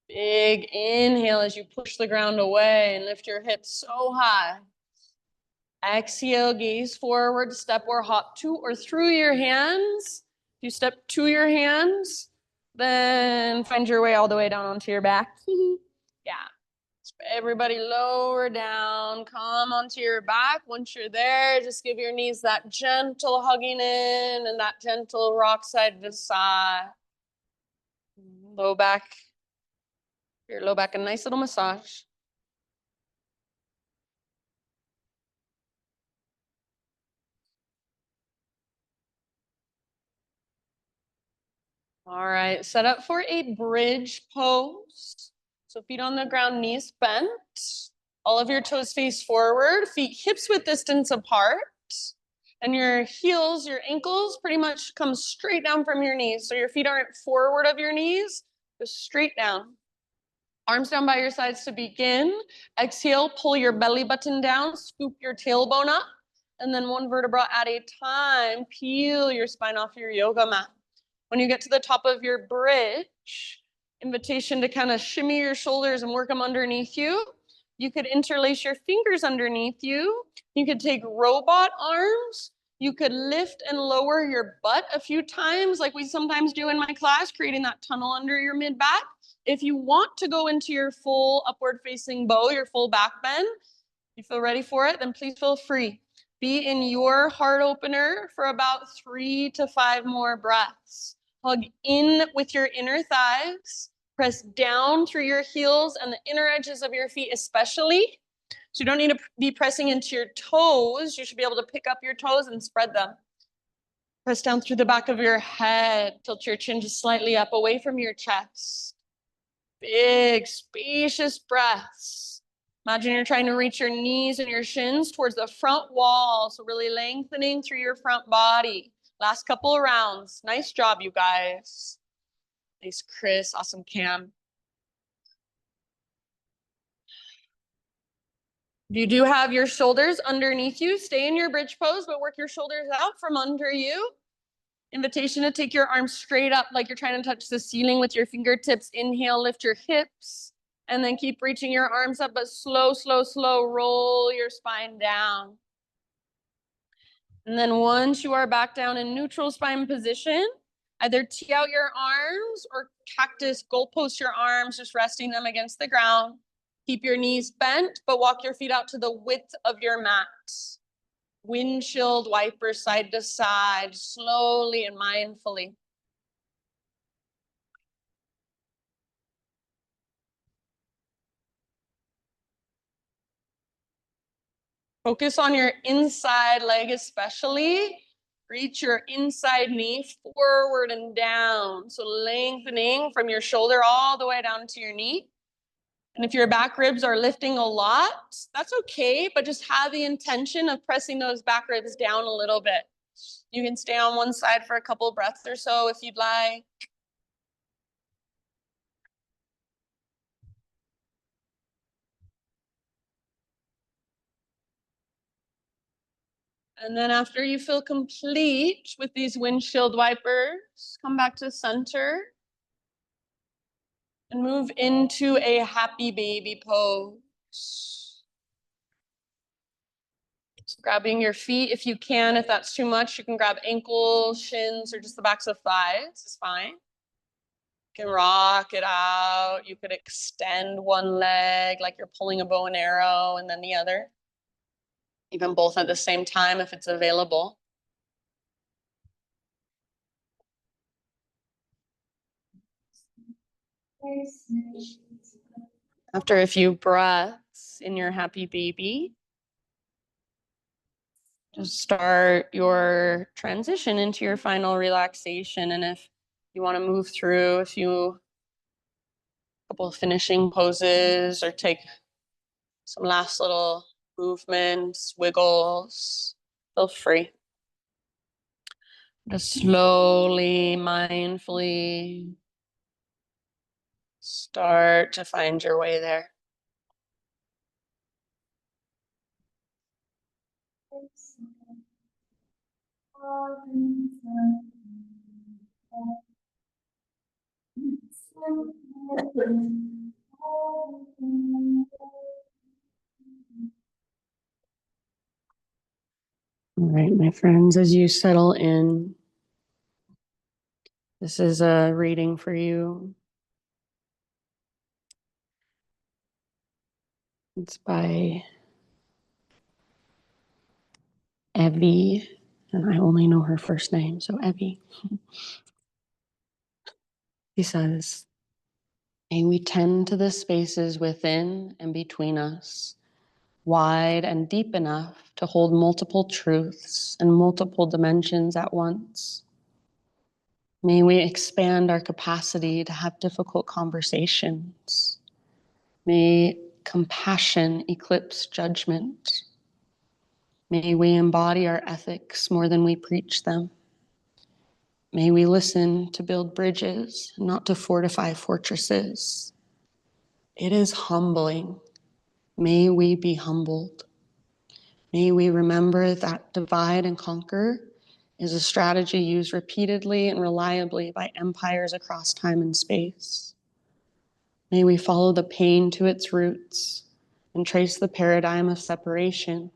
Big inhale as you push the ground away and lift your hips so high. Exhale, gaze forward, step or hop to or through your hands. If you step to your hands, then find your way all the way down onto your back. Yeah. Everybody lower down, come onto your back. Once you're there, just give your knees that gentle hugging in and that gentle rock side to side. Low back, your low back, a nice little massage. All right, set up for a bridge pose. So feet on the ground, knees bent. All of your toes face forward, feet hips width distance apart. And your heels, your ankles pretty much come straight down from your knees. So your feet aren't forward of your knees, just straight down. Arms down by your sides to begin. Exhale, pull your belly button down, scoop your tailbone up. And then one vertebra at a time, peel your spine off your yoga mat. When you get to the top of your bridge, invitation to kind of shimmy your shoulders and work them underneath you. You could interlace your fingers underneath you. You could take robot arms. You could lift and lower your butt a few times, like we sometimes do in my class, creating that tunnel under your mid back. If you want to go into your full upward facing bow, your full back bend, you feel ready for it, then please feel free. Be in your heart opener for about 3 to 5 more breaths. Hug in with your inner thighs. Press down through your heels and the inner edges of your feet especially. So you don't need to be pressing into your toes. You should be able to pick up your toes and spread them. Press down through the back of your head. Tilt your chin just slightly up away from your chest. Big, spacious breaths. Imagine you're trying to reach your knees and your shins towards the front wall. So really lengthening through your front body. Last couple of rounds. Nice job, you guys. Nice, Chris. Awesome, Cam. If you do have your shoulders underneath you, stay in your bridge pose, but work your shoulders out from under you. Invitation to take your arms straight up like you're trying to touch the ceiling with your fingertips. Inhale, lift your hips, and then keep reaching your arms up, but slow, slow, slow, roll your spine down. And then once you are back down in neutral spine position, either tee out your arms or cactus goalpost your arms, just resting them against the ground. Keep your knees bent, but walk your feet out to the width of your mat. Windshield wiper side to side, slowly and mindfully. Focus on your inside leg especially. Reach your inside knee forward and down. So lengthening from your shoulder all the way down to your knee. And if your back ribs are lifting a lot, that's okay, but just have the intention of pressing those back ribs down a little bit. You can stay on one side for a couple breaths or so if you'd like. And then after you feel complete with these windshield wipers, come back to center and move into a happy baby pose. So grabbing your feet if you can. If that's too much, you can grab ankles, shins, or just the backs of thighs is fine. You can rock it out. You could extend one leg like you're pulling a bow and arrow and then the other. Even both at the same time if it's available. After a few breaths in your happy baby, just start your transition into your final relaxation. And if you want to move through a couple of finishing poses or take some last little movements, wiggles, feel free. Just slowly, mindfully start to find your way there. All right, my friends, as you settle in, this is a reading for you. It's by Evie, and I only know her first name, so Evie. He says, may we tend to the spaces within and between us, wide and deep enough to hold multiple truths and multiple dimensions at once. May we expand our capacity to have difficult conversations. May compassion eclipse judgment. May we embody our ethics more than we preach them. May we listen to build bridges, not to fortify fortresses. It is humbling. May we be humbled. May we remember that divide and conquer is a strategy used repeatedly and reliably by empires across time and space. May we follow the pain to its roots and trace the paradigm of separation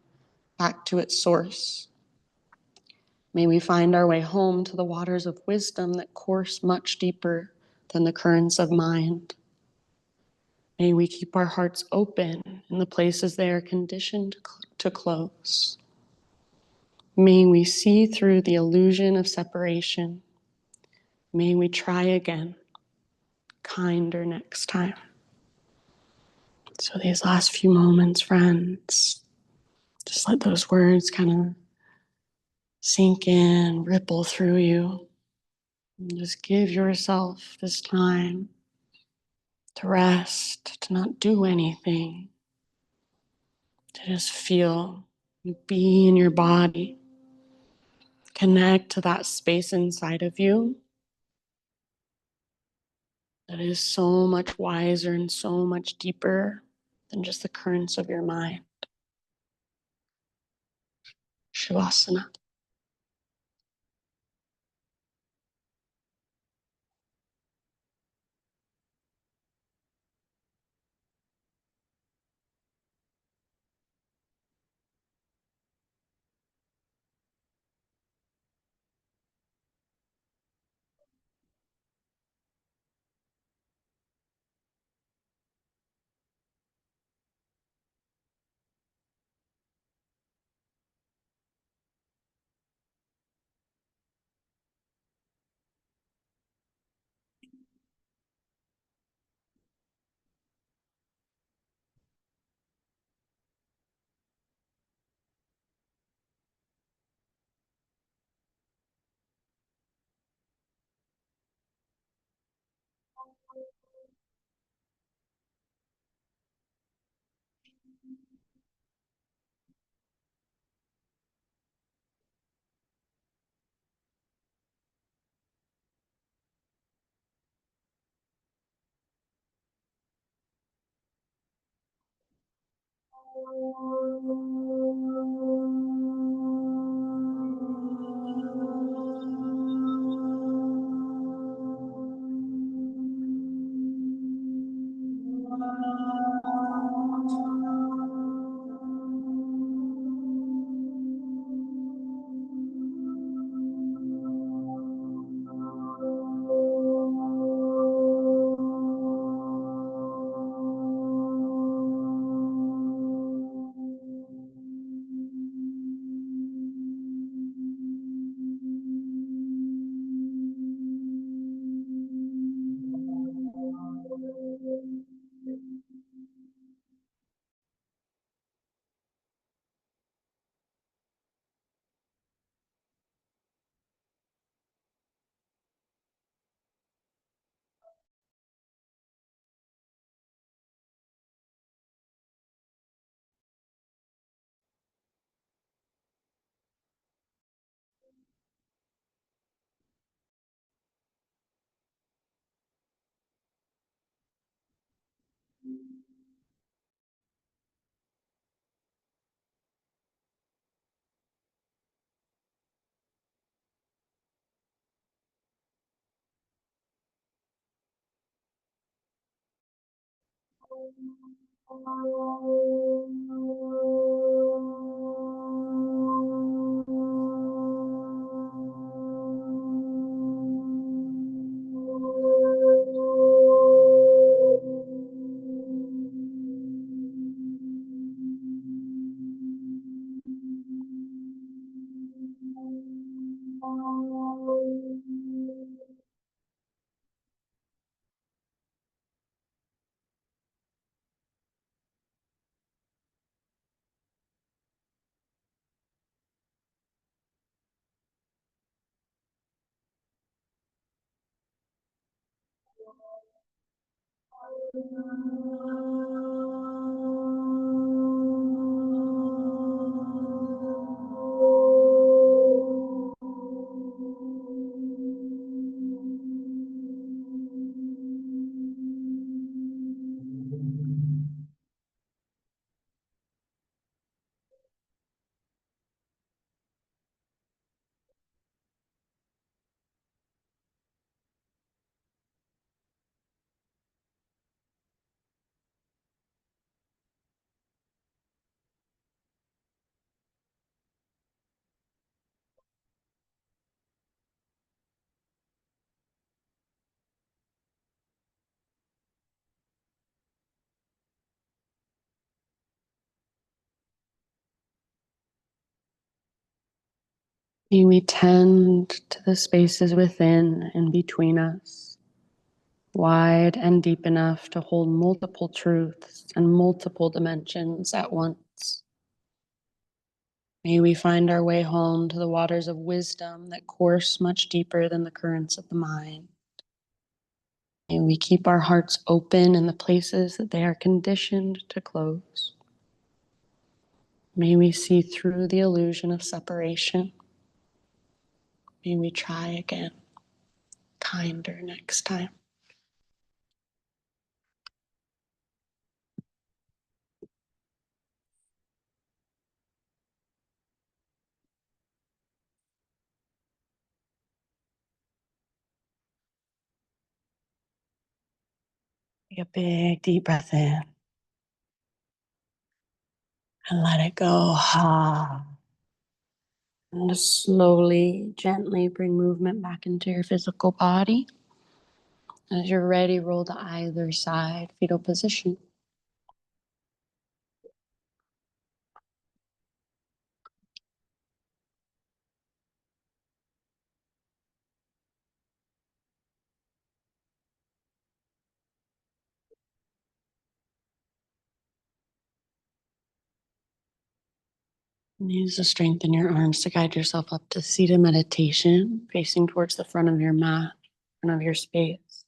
back to its source. May we find our way home to the waters of wisdom that course much deeper than the currents of mind. May we keep our hearts open in the places they are conditioned to close. May we see through the illusion of separation. May we try again, kinder next time. So these last few moments, friends, just let those words kind of sink in, ripple through you. And just give yourself this time to rest, to not do anything, to just feel, be in your body, connect to that space inside of you that is so much wiser and so much deeper than just the currents of your mind. Shavasana. May we tend to the spaces within and between us, wide and deep enough to hold multiple truths and multiple dimensions at once. May we find our way home to the waters of wisdom that course much deeper than the currents of the mind. May we keep our hearts open in the places that they are conditioned to close. May we see through the illusion of separation. May we try again, kinder next time. Take a big deep breath in and let it go. And just slowly, gently bring movement back into your physical body. As you're ready, roll to either side, fetal position. Use the strength in your arms to guide yourself up to seated meditation, facing towards the front of your mat, front of your space.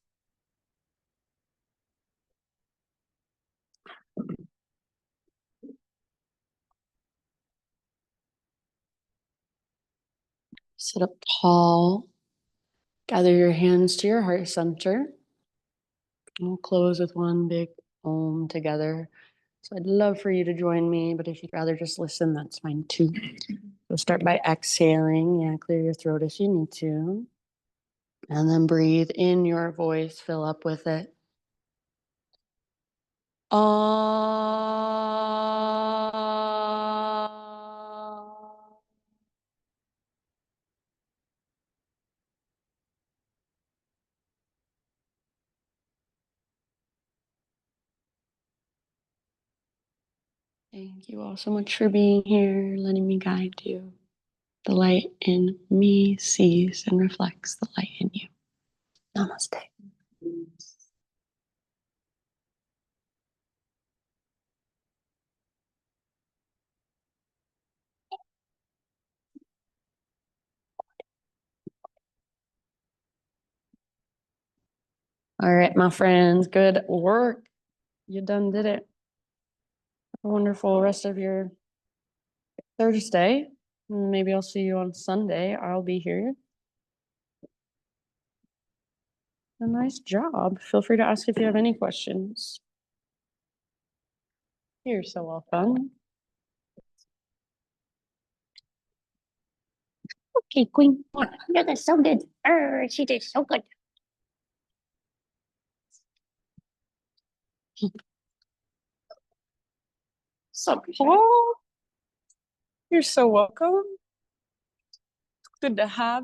Sit up tall. Gather your hands to your heart center. And we'll close with one big Om together. So I'd love for you to join me, but if you'd rather just listen, that's fine too. So start by exhaling. Yeah, clear your throat if you need to. And then breathe in your voice, fill up with it. Ah. Thank you all so much for being here, letting me guide you. The light in me sees and reflects the light in you. Namaste. All right, my friends, good work. You done did it. Have a wonderful rest of your Thursday. Maybe I'll see you on Sunday. I'll be here. A nice job. Feel free to ask if you have any questions. You're so welcome. Okay, Queen. You did so good. She did so good. Sup, Paul? You're so welcome. Good to have